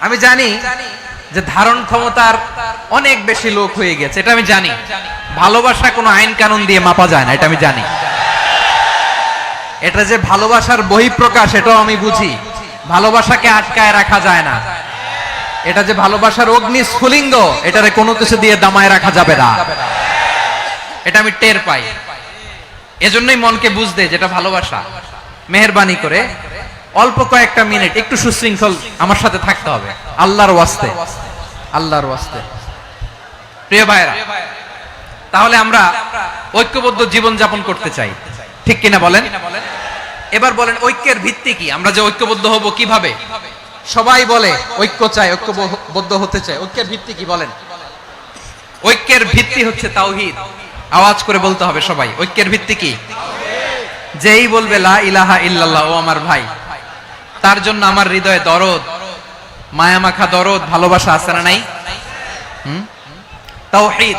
আমি জানি যে ধারণ ক্ষমতার অনেক বেশি লোক হয়ে গেছে, এটা আমি জানি। ভালোবাসা কোনো আইন কানুন দিয়ে মাপা যায় না, এটা আমি জানি। এটা যে ভালোবাসার বহিঃপ্রকাশ এটাও আমি বুঝি, ভালোবাসাকে আটকায় রাখা যায় না। এটা যে ভালোবাসার অগ্নি স্ফুলিঙ্গ, এটারে কোনো কিছু দিয়ে দামায় রাখা যাবে না, এটা আমি টের পাই। এজন্যই মনকে বুঝতে যেটা ভালোবাসা। মেহেরবানি করে অল্প কয়েকটা মিনিট একটু সুশৃঙ্খল আমার সাথে থাকতে হবে, আল্লাহর ওয়াস্তে, আল্লাহর ওয়াস্তে। প্রিয় ভাইরা, তাহলে আমরা ঐক্যবদ্ধ জীবন যাপন করতে চাই, ঠিক কিনা বলেন? এবার বলেন ঐক্যের ভিত্তি কি? আমরা যে ঐক্যবদ্ধ হব কিভাবে? সবাই বলে ঐক্য চাই, ঐক্যবদ্ধ হতে চাই। ঐক্যের ভিত্তি কি বলেন? ঐক্যের ভিত্তি হচ্ছে তাওহীদ। আওয়াজ করে বলতে হবে সবাই, ঐক্যের ভিত্তি কি? যেই বলবে লা ইলাহা ইল্লাল্লাহ, ও আমার ভাই, তার জন্য আমার হৃদয়ে দরদ, মায়ামাখা দরদ, ভালোবাসা আছে না নাই? তাওহীদ।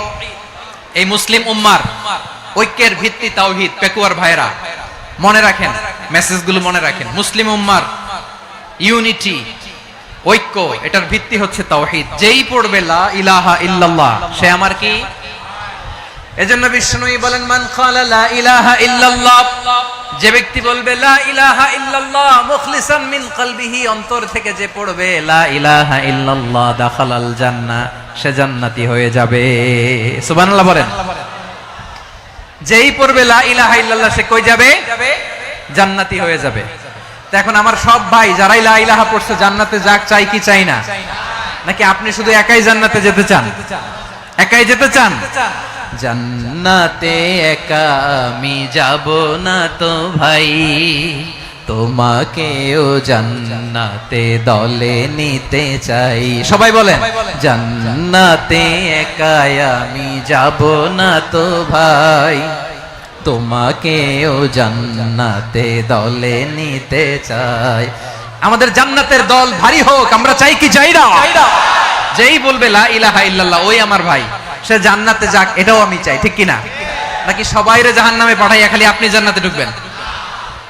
এই মুসলিম উম্মার ঐক্যের ভিত্তি তাওহীদ। পেকুয়ার ভাইরা মনে রাখেন, মেসেজগুলো মনে রাখেন। মুসলিম উম্মার ইউনিটি, ঐক্য, এটার ভিত্তি হচ্ছে তাওহীদ। যেই পড়বে লা ইলাহা ইল্লাল্লাহ, সে আমার কি? এজন্য বিষ্ণুই বলেন মান ক্বালা লা ইলাহা ইল্লাল্লাহ, যে ব্যক্তি বলবে লা ইলাহা ইল্লাল্লাহ মুখলিসান মিন কলবিহি, অন্তর থেকে যে পড়বে লা ইলাহা ইল্লাল্লাহ, দাখালাল জান্নাহ, সে জান্নাতি হয়ে যাবে। সুবহানাল্লাহ বলেন। যেই পড়বে লা ইলাহা ইল্লাল্লাহ, সে কই যাবে? জান্নাতি হয়ে যাবে। তো এখন আমার সব ভাই যারাই লা ইলাহা পড়ছে জান্নাতে যাক, চাই কি চাই না? নাকি আপনি শুধু একাই জান্নাতে যেতে চান? একাই যেতে চান? জান্নাতে একা আমি যাব না তো ভাই, তোমাকেও জান্নাতে দলে নিতে চাই। সবাই বলেন জান্নাতে একা আমি যাব না তো ভাই, তোমাকেও জান্নাতে দলে নিতে চাই। আমাদের জান্নাতের দল ভারী হোক, আমরা চাই কি চাই না? যেই বলবে লা ইলাহা ইল্লাল্লাহ, ওই আমার ভাই, সে জান্নাতে যাক, এটাও আমি চাই, ঠিক কিনা? নাকি সবাইরে জাহান্নামে পাঠাইয়া খালি আপনি জান্নাতে ঢুকবেন?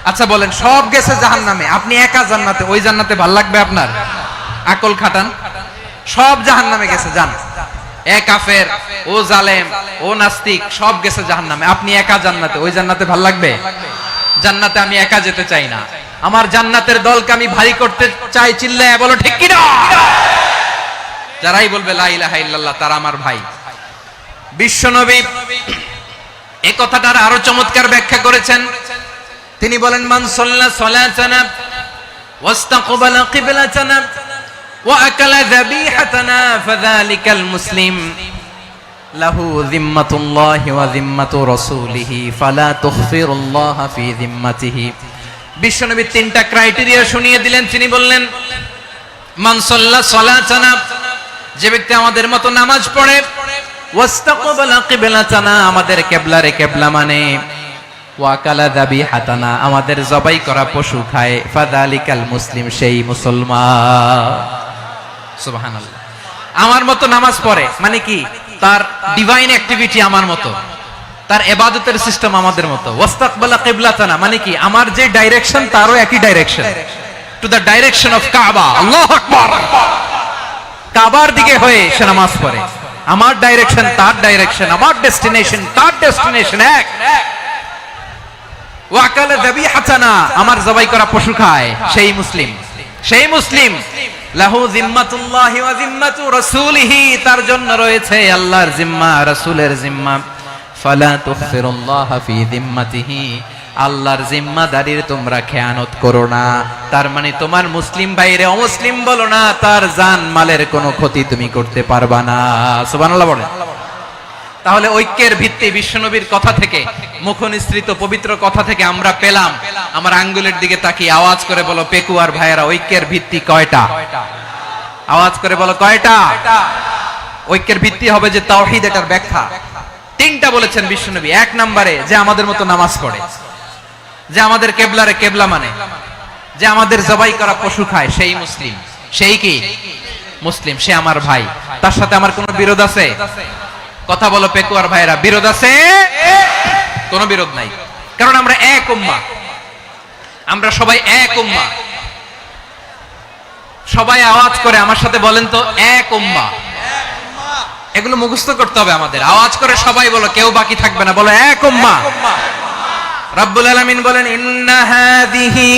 আচ্ছা বলেন, সব গেছে জাহান্নামে, আপনি একা জান্নাতে, ওই জান্নাতে ভাল লাগবে আপনার? আকল খাটান। সব জাহান্নামে গেছে, যান। এ কাফের, ও জালেম, ও নাস্তিক, সব গেছে জাহান্নামে, আপনি একা জান্নাতে, ওই জান্নাতে ভাল লাগবে? জান্নাতে আমি একা যেতে চাই না, আমার জান্নাতের দলকে আমি ভারী করতে চাই। চিল্লায় বলো ঠিক কিনা? যারাই বলবে লা ইলাহা ইল্লাল্লাহ, তারা আমার ভাই। বিশ্বনবী এই কথাটার আরো চমৎকার ব্যাখ্যা করেছেন। তিনি বলেন মান সাল্লা সালাতানা ওয়াস্তাকবালা কিবলাতানা ওয়া আকালা যাবিহাতানা ফাযালিকাল মুসলিম লাহু যিম্মাতুল্লাহি ওয়া যিম্মাতু রাসূলিহি ফালা তুখফিরুল্লাহা ফি যিম্মাতিহি। বিশ্বনবী তিনটা ক্রাইটেরিয়া শুনিয়ে দিলেন। তিনি বললেন মান সাল্লা সালাতানা, যে ব্যক্তি আমাদের মতো নামাজ পড়ে, ওয়াস্তাকবালা কিবলাতানা, আমাদের কিবলারে কিবলা মানে, ওয়াকালা যাবিহাতানা, আমাদের জবাই করা পশু খায়, ফাযালিকাল মুসলিম, সেই মুসলমান। সুবহানাল্লাহ। আমার মতো নামাজ পড়ে মানে কি? তার ডিভাইন অ্যাক্টিভিটি আমার মতো, তার ইবাদতের সিস্টেম আমাদের মতো। ওয়াস্তাকবালা কিবলাতানা মানে কি? আমার যে ডাইরেকশন তারও একই direction, to the direction of কাবা। আল্লাহু আকবার। কাবার দিকে হয়ে সে নামাজ পড়ে। আমার ডাইরেকশন তার ডাইরেকশন, আমার ডেস্টিনেশন তার ডেস্টিনেশন এক। ওয়াকালা যাবিহাতানা, আমার জবাই করা পশু খায়, সেই মুসলিম, সেই মুসলিম। লাহু যিম্মাতুল্লাহি ওয়া যিম্মাতু রাসূলিহি, তার জন্য রয়েছে আল্লাহর জিম্মা, রাসূলের জিম্মা। ফালা তুখফিরুল্লাহা ফি যিম্মাতিহি, আল্লাহর জিম্মাদারির তোমরা খেয়ানত করো না। তার মানে তোমার মুসলিম ভাইরে অমুসলিম বলো না, তার জান মালের কোনো ক্ষতি তুমি করতে পারবা না। সুবহানাল্লাহ বলেন। তাহলে ঐক্যের ভিত্তি বিশ্বনবীর কথা থেকে, মুখনিসৃত পবিত্র কথা থেকে আমরা পেলাম আমার আঙ্গুলের দিকে তাকিয়ে আওয়াজ করে বলো পেকুয়ার ভাইয়েরা, ঐক্যের ভিত্তি কয়টা? আওয়াজ করে বলো কয়টা? ঐক্যের ভিত্তি হবে যে তাওহীদ, এটার ব্যাখ্যা। তিনটা বলেছেন বিশ্বনবী। এক নম্বরে যে আমাদের মতো নামাজ পড়ে, যে আমাদের কেবলারে কেবলা মানে, যে আমাদের জবাই করা পশু খায়, সেই মুসলিম। সেই কি মুসলিম? সে আমার ভাই। তার সাথে আমার কোনো বিরোধ আছে? কথা বলো পেকুয়ার ভাইরা, বিরোধ আছে? কোনো বিরোধ নাই, কারণ আমরা এক উম্মাহ, আমরা সবাই এক উম্মাহ। সবাই আওয়াজ করে আমার সাথে বলেন তো, এক উম্মাহ। এগুলো মুখস্থ করতে হবে আমাদের। আওয়াজ করে সবাই বলো, কেউ বাকি থাকবে না, বলো এক উম্মাহ। রব্বুল আলামিন বলেন, ইন্না হাযিহি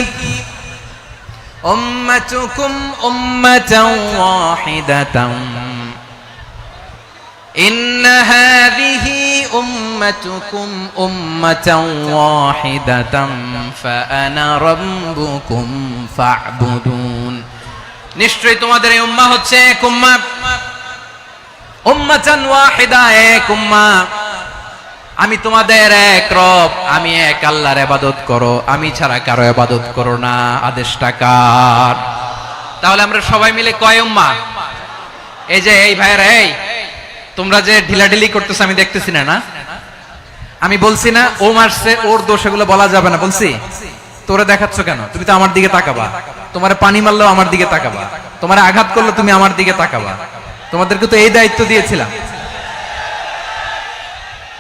উম্মাতুকুম উম্মাতান ওয়াহিদাতান, ইন্না হাযিহি উম্মাতুকুম উম্মাতান ওয়াহিদাতান ফাআনা রাব্বুকুম ফা'বুদুন। নিশ্চয়ই তোমাদের এই উম্মাহ হচ্ছে এক উম্মাহ, উম্মাতান ওয়াহিদা, এক উম্মাহ। আমি তোমাদের এক রব, আমি এক আল্লাহর ইবাদত করো, আমি ছাড়া কারো ইবাদত করো না। আদেশটা কার? তাহলে আমরা সবাই মিলে কয় উম্মাহ? এই যে এই ভাইরা, এই তোমরা যে ঢিলাঢিলি করতেছ আমি দেখতেছি না, না আমি বলছি না ও মারছে ওর দোষ, এগুলো বলা যাবে না। বলছি তোরে দেখাচ্ছ কেন? তুমি তো আমার দিকে তাকাবা। তোমারে পানি মারলেও আমার দিকে তাকাবা, তোমারে আঘাত করলে তুমি আমার দিকে তাকাবা। তোমাদেরকে তো এই দায়িত্ব দিয়েছিলাম।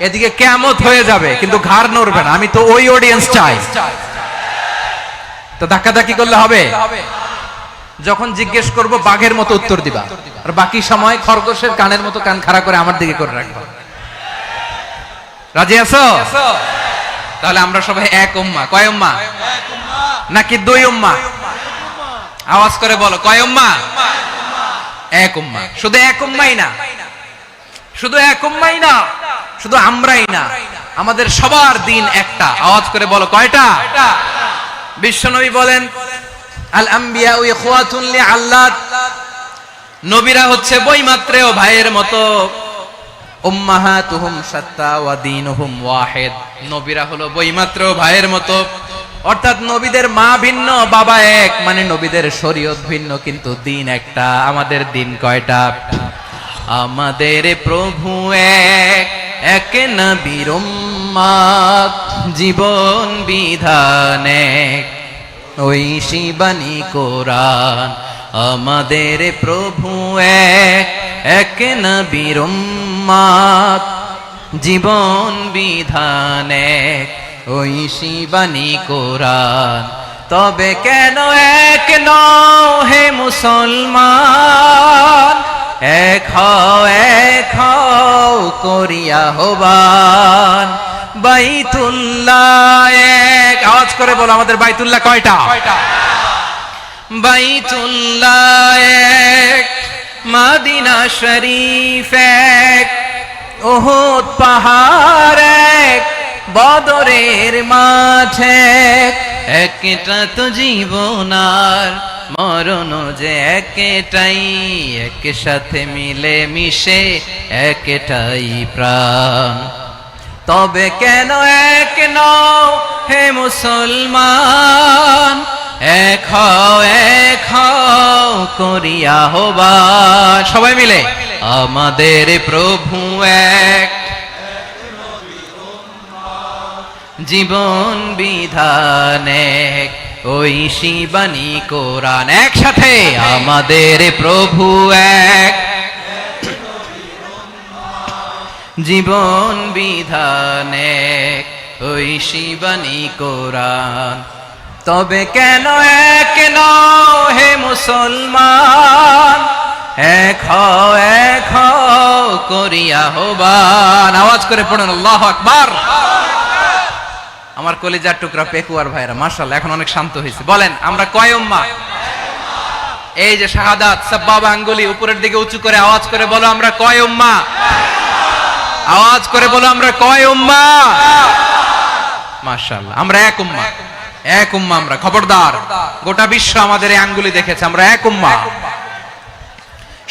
এদিকে কিয়ামত হয়ে যাবে কিন্তু ঘাড় নড়বে না। আমি তো ওই অডিয়েন্স চাই। তো ধাক্কাধাক্কি করলে হবে? যখন জিজ্ঞেস করব বাঘের মতো উত্তর দিবা, আর বাকি সময় খরগোশের কানের মতো কান খাড়া করে আমার দিকে করে রাখবা। রাজি আছো? তাহলে আমরা সবাই এক উম্মাহ। কয় উম্মাহ? নাকি দুই উম্মাহ? আওয়াজ করে বলো, কয় উম্মাহ? এক উম্মাহ। শুধু এক উম্মাহই না, শুধু এক উম্মাহই না, শুধু আমরাই না, আমাদের সবার দিন একটা। আওয়াজ করে বলো কয়টা? বিশ্বনবী বলেন, আল আম্বিয়া ইখওয়াতুন লিআল্লাত, নবীরা হচ্ছে বৈমাত্রেয় ভাইয়ের মতো। উম্মাহাতুহুম শাত্তা ওয়া দীনুহুম ওয়াহিদ, নবীরা হলো বৈমাত্রেয় ভাইয়ের মতো। অর্থাৎ নবীদের মা ভিন্ন, বাবা এক, মানে নবীদের শরীয়ত ভিন্ন, কিন্তু দিন একটা। আমাদের দিন কয়টা? আমাদের প্রভু এক, এক নবীর উম্মাত, জীবন বিধান এক, ঐশী বাণী কোরআন। আমাদের প্রভু এক, এক নবীর উম্মাত, জীবন বিধান এক, ঐশী বাণী কোরআন। তবে কেন এক নও হে মুসলমান? এক হও করিয়া হবান বাইতুল্লাহ এক। আওয়াজ করে বলো, আমাদের বাইতুল্লাহ কয়টা? বাইতুল্লাহ এক, মদিনা শরীফ এক, উহুদ পাহাড় এক, বদরের মাঠ এক। একটা তো জীবন আর মরণ যে একটাই, একসাথে মিলে মিশে একটাই প্রাণ। তবে কেন এক নও হে মুসলমান? এক হও করিয়া হবান। সবাই মিলে, আমাদের প্রভু এক, জীবন বিধান এক, ঐশী বাণী কোরআন। একসাথে, আমাদের প্রভু এক, জীবন বিধান এক, ঐশী বাণী কোরআন। তবে কেন এক নও হে মুসলমান? এক হও করিয়া হবান। আওয়াজ করে পড়ুন আল্লাহু আকবার। আমার কলিজার টুকরা পেকুয়ার ভাইরা, মাশাআল্লাহ এখন অনেক শান্ত হয়েছে। বলেন আমরা কয় উম্মাহ? এই যে শাহাদাত, সাব্বাবা আঙ্গুলি উপরের দিকে উঁচু করে আওয়াজ করে বলো, আমরা কয় উম্মাহ? আওয়াজ করে বলো, আমরা কয় উম্মাহ? মাশাআল্লাহ, আমরা এক উম্মাহ, এক উম্মাহ আমরা। খবরদার, গোটা বিশ্ব আমাদের এই আঙ্গুলি দেখেছে, আমরা এক উম্মাহ।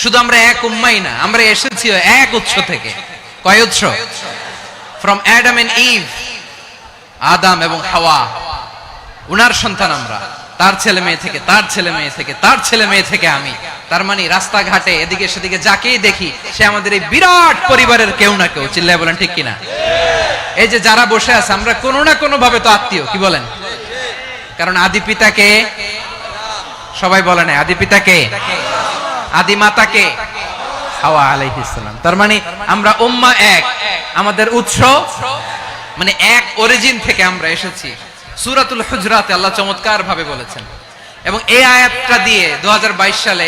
শুধু আমরা এক উম্মাই না, আমরা এসেছি এক উৎস থেকে। কয় উৎস? ফ্রম অ্যাডাম এন্ড ইভ, আদম এবং হাওয়া। উনার সন্তান আমরা, তার ছেলে মেয়ে থেকে, তার ছেলে মেয়ে থেকে, তার ছেলে মেয়ে থেকে আমি। তার মানে রাস্তাঘাটে এদিকে সেদিকে যাকেই দেখি সে আমাদের এই বিরাট পরিবারের কেউ না কেউ। চিল্লায় বলেন ঠিক কিনা? এই যে যারা বসে আছে আমরা কোনো না কোনো ভাবে তো আত্মীয়, কি বলেন? কারণ আদি পিতাকে সবাই বলে না, আদি পিতাকে, আদি মাতাকে হাওয়া আলাইহিস সালাম। তার মানে আমরা উম্মাহ এক, আমাদের উৎস মানে এক অরিজিন থেকে আমরা এসেছি। সূরাতুল হুজরাতে আল্লাহ চমৎকার ভাবে বলেছেন। এবং এই আয়াতটা দিয়ে 2022 সালে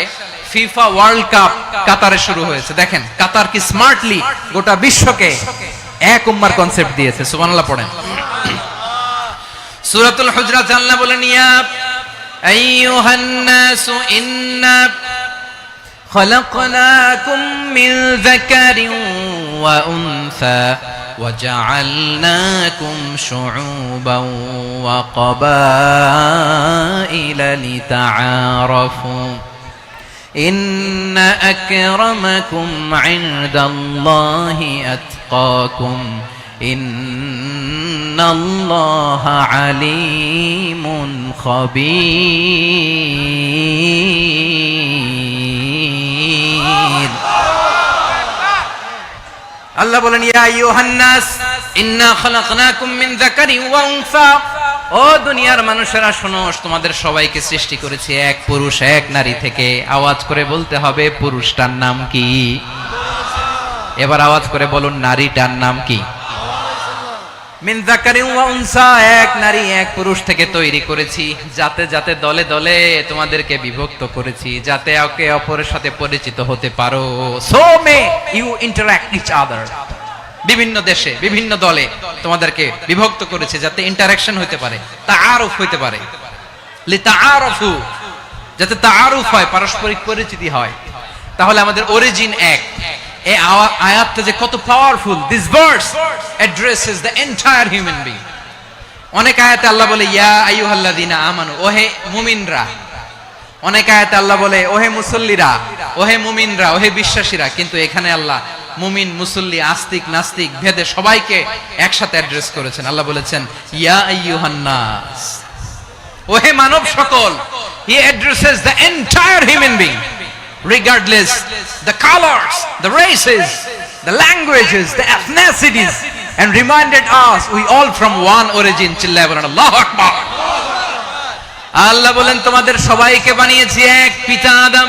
ফিফা ওয়ার্ল্ড কাপ কাতারে শুরু হয়েছে। দেখেন কাতার কি স্মার্টলি গোটা বিশ্বকে এক উম্মার কনসেপ্ট দিয়েছে। সুবহানাল্লাহ পড়েন। সূরাতুল হুজরাত আল্লাহ বলেন, ইয়া আইয়ুহান নাসু ইন্না খলাকনাকুম মিন যাকারিন ওয়া উনসা وجعلناكم شعوبا وقبائل لتعارفوا إن أكرمكم عند الله أتقاكم إن الله عليم خبير। আল্লাহ বলেন, ইয়া আইয়ুহান নাস ইন্না খলাকনাকুম মিন যাকারিন ওয়া উনসা, ও দুনিয়ার মানুষেরা শোনো, তোমাদের সবাইকে সৃষ্টি করেছি এক পুরুষ এক নারী থেকে। আওয়াজ করে বলতে হবে পুরুষটার নাম কি? এবার আওয়াজ করে বলুন নারীটার নাম কি? মিন যাকারিন ওয়া উনসা, এক নারী এক পুরুষ থেকে তৈরি করেছি। যাতে যাতে দলে দলে তোমাদেরকে বিভক্ত করেছি, যাতে একে অপরের সাথে পরিচিত হতে পারো। So may you interact each other. বিভিন্ন দেশে বিভিন্ন দলে তোমাদেরকে বিভক্ত করেছে যাতে ইন্টারঅ্যাকশন হতে পারে, তাআরুফ হতে পারে। লিতাআরফু, যাতে তাআরুফ হয়, পারস্পরিক পরিচিতি হয়। তাহলে আমাদের অরিজিন এক। এই আয়াতটা যে কত powerful. This verse addresses the entire human being. অনেক আয়াতে আল্লাহ বলে ইয়া আইয়ুহাল্লাযীনা আমানু, ওহে মুমিনরা। অনেক আয়াতে আল্লাহ বলে ওহে মুসল্লিরা, ওহে মুমিনরা, ওহে বিশ্বাসীরা। কিন্তু এখানে আল্লাহ মুমিন মুসল্লি আস্তিক নাস্তিক ভেদে সবাইকে একসাথে অ্যাড্রেস করেছেন। আল্লাহ বলেছেন ইয়া আইয়ুহান নাস, ওহে মানব সকল। হি addresses the entire human being regardless the colors, the races, the languages, the ethnicities, and reminded us we all from one origin. চিল্লায় বলেন আল্লাহু আকবার। আল্লাহ বলেন তোমাদের সবাইকে বানিয়েছি এক পিতা আদম,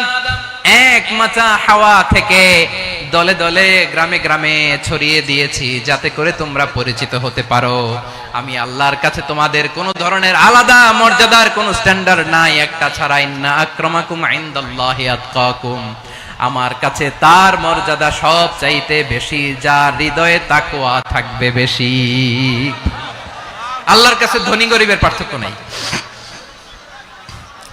এক মাতা হাওয়া থেকে। দলে দলে গ্রামে গ্রামে ছড়িয়ে দিয়েছি যাতে করে তোমরা পরিচিত হতে পারো। আমি আল্লাহর কাছে তোমাদের কোন ধরনের আলাদা মর্যাদার কোন স্ট্যান্ডার্ড নাই একটা ছাড়া। ইন্না আক্রামাকুম ইনদাল্লাহি আতকাকুম, আমার কাছে তার মর্যাদা সব চাইতে বেশি যার হৃদয়ে তাকওয়া থাকবে বেশি। আল্লাহর কাছে ধনী গরিবের পার্থক্য নাই,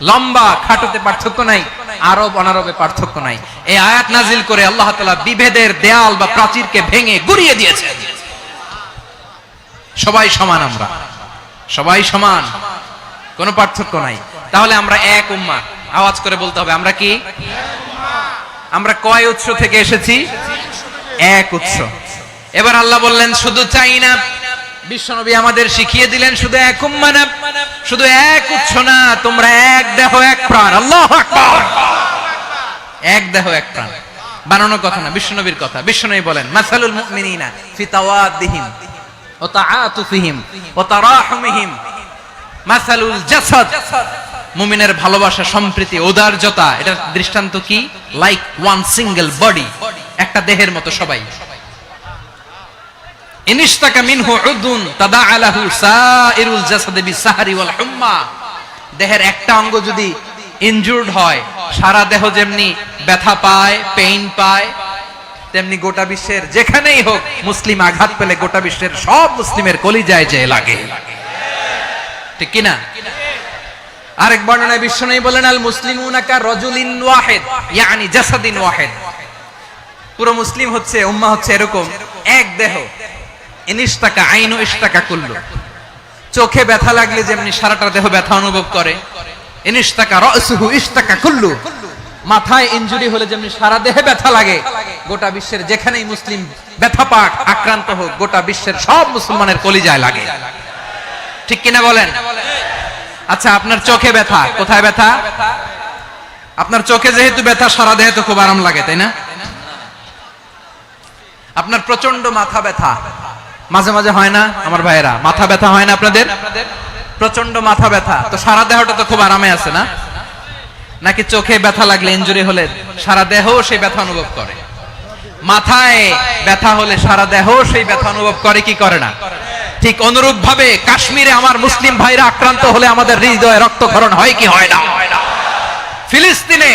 লম্বা খাটোতে পার্থক্য নাই, আরব অনারবে পার্থক্য নাই। এই আয়াত নাজিল করে আল্লাহ তাআলা বিভেদের দেয়াল বা প্রাচীরকে ভেঙে গুড়িয়ে দিয়েছেন। সবাই সমান, আমরা সবাই সমান, কোনো পার্থক্য নাই। তাহলে আমরা এক উম্মাহ। আওয়াজ করে বলতে হবে আমরা কি? আমরা কয় উৎস থেকে এসেছি? এক উৎস। এবার আল্লাহ বললেন শুধু চাই না, বিশ্বনবী আমাদের শিখিয়ে দিলেন শুধু এক উম্মাহ না, শুধু এক উৎস না, তোমরা এক দেহ এক প্রাণ। আল্লাহু আকবার। এক দেহ এক প্রাণ বানানোর কথা না, বিশ্বনবীর কথা। বিশ্বনবী বলেন মাসালুল মুমিনিনা ফি তাওয়াদ্দিহিম ওয়া তাআতুফিহিম ওয়া তারাহুমিহিম মাসালুল জাসাদ। মুমিনের ভালোবাসা, সম্প্রীতি, ঔদার্যতা, এটা দৃষ্টান্ত কি? লাইক ওয়ান সিঙ্গেল বডি, একটা দেহের মতো সবাই। ইনিশতাকা মিনহু উদুন তাদাআ লাহু সাইরুল জাসাদ বিসাহরি ওয়াল হুম্মা। দেহের একটা অঙ্গ যদি ইনজুরড হয়, সারা দেহ যেমনি ব্যথা পায়, পেইন পায়, তেমনি গোটা বিশ্বের যেখানেই হোক মুসলিম আঘাত পেলে গোটা বিশ্বের সব মুসলিমের কলিজায় যে লাগে, ঠিক কি না? আরেক বর্ণনায় বিশ্বনবী বলেন আল মুসলিমুনা কা রাজুলিন ওয়াহিদ ইয়ানি জাসাদিন ওয়াহিদ। পুরো মুসলিম হচ্ছে, উম্মাহ হচ্ছে এরকম এক দেহ। ইনিশতাকা আইনু ইশতাকা কুল্লু। চোখে ব্যথা লাগলে যেমনি সারাটা দেহ ব্যথা অনুভব করে, ইনিশতাকা রাসুহু ইশতাকা কুল্লু। মাথায় ইনজুরি হলে যেমনি সারা দেহে ব্যথা লাগে, গোটা বিশ্বের যেখানেই মুসলিম ব্যথা পাক, আক্রান্ত হোক, গোটা বিশ্বের সব মুসলমানের কলিজায় লাগে, ঠিক কিনা বলেন? আচ্ছা, আপনার চোখে ব্যথা, কোথায় ব্যথা? আপনার চোখে যেহেতু ব্যথা, সারা দেহে তো খুব আরাম লাগে, তাই না? আপনার প্রচন্ড মাথা ব্যথা মাঝে মাঝে হয় না আমার ভাইয়েরা? মাথা ব্যথা হয় না আপনাদের? প্রচন্ড মাথা ব্যথা, তো সারা দেহটা তো খুব আরামে আছে না? নাকি চোখে ব্যথা লাগলে, ইনজুরি হলে সারা দেহ সেই ব্যথা অনুভব করে? মাথায় ব্যথা হলে সারা দেহ সেই ব্যথা অনুভব করে কি করে না? ঠিক অনুরূপ ভাবে কাশ্মীরে আমার মুসলিম ভাইরা আক্রান্ত হলে আমাদের হৃদয়ে রক্তক্ষরণ হয় কি হয় না? ফিলিস্তিনে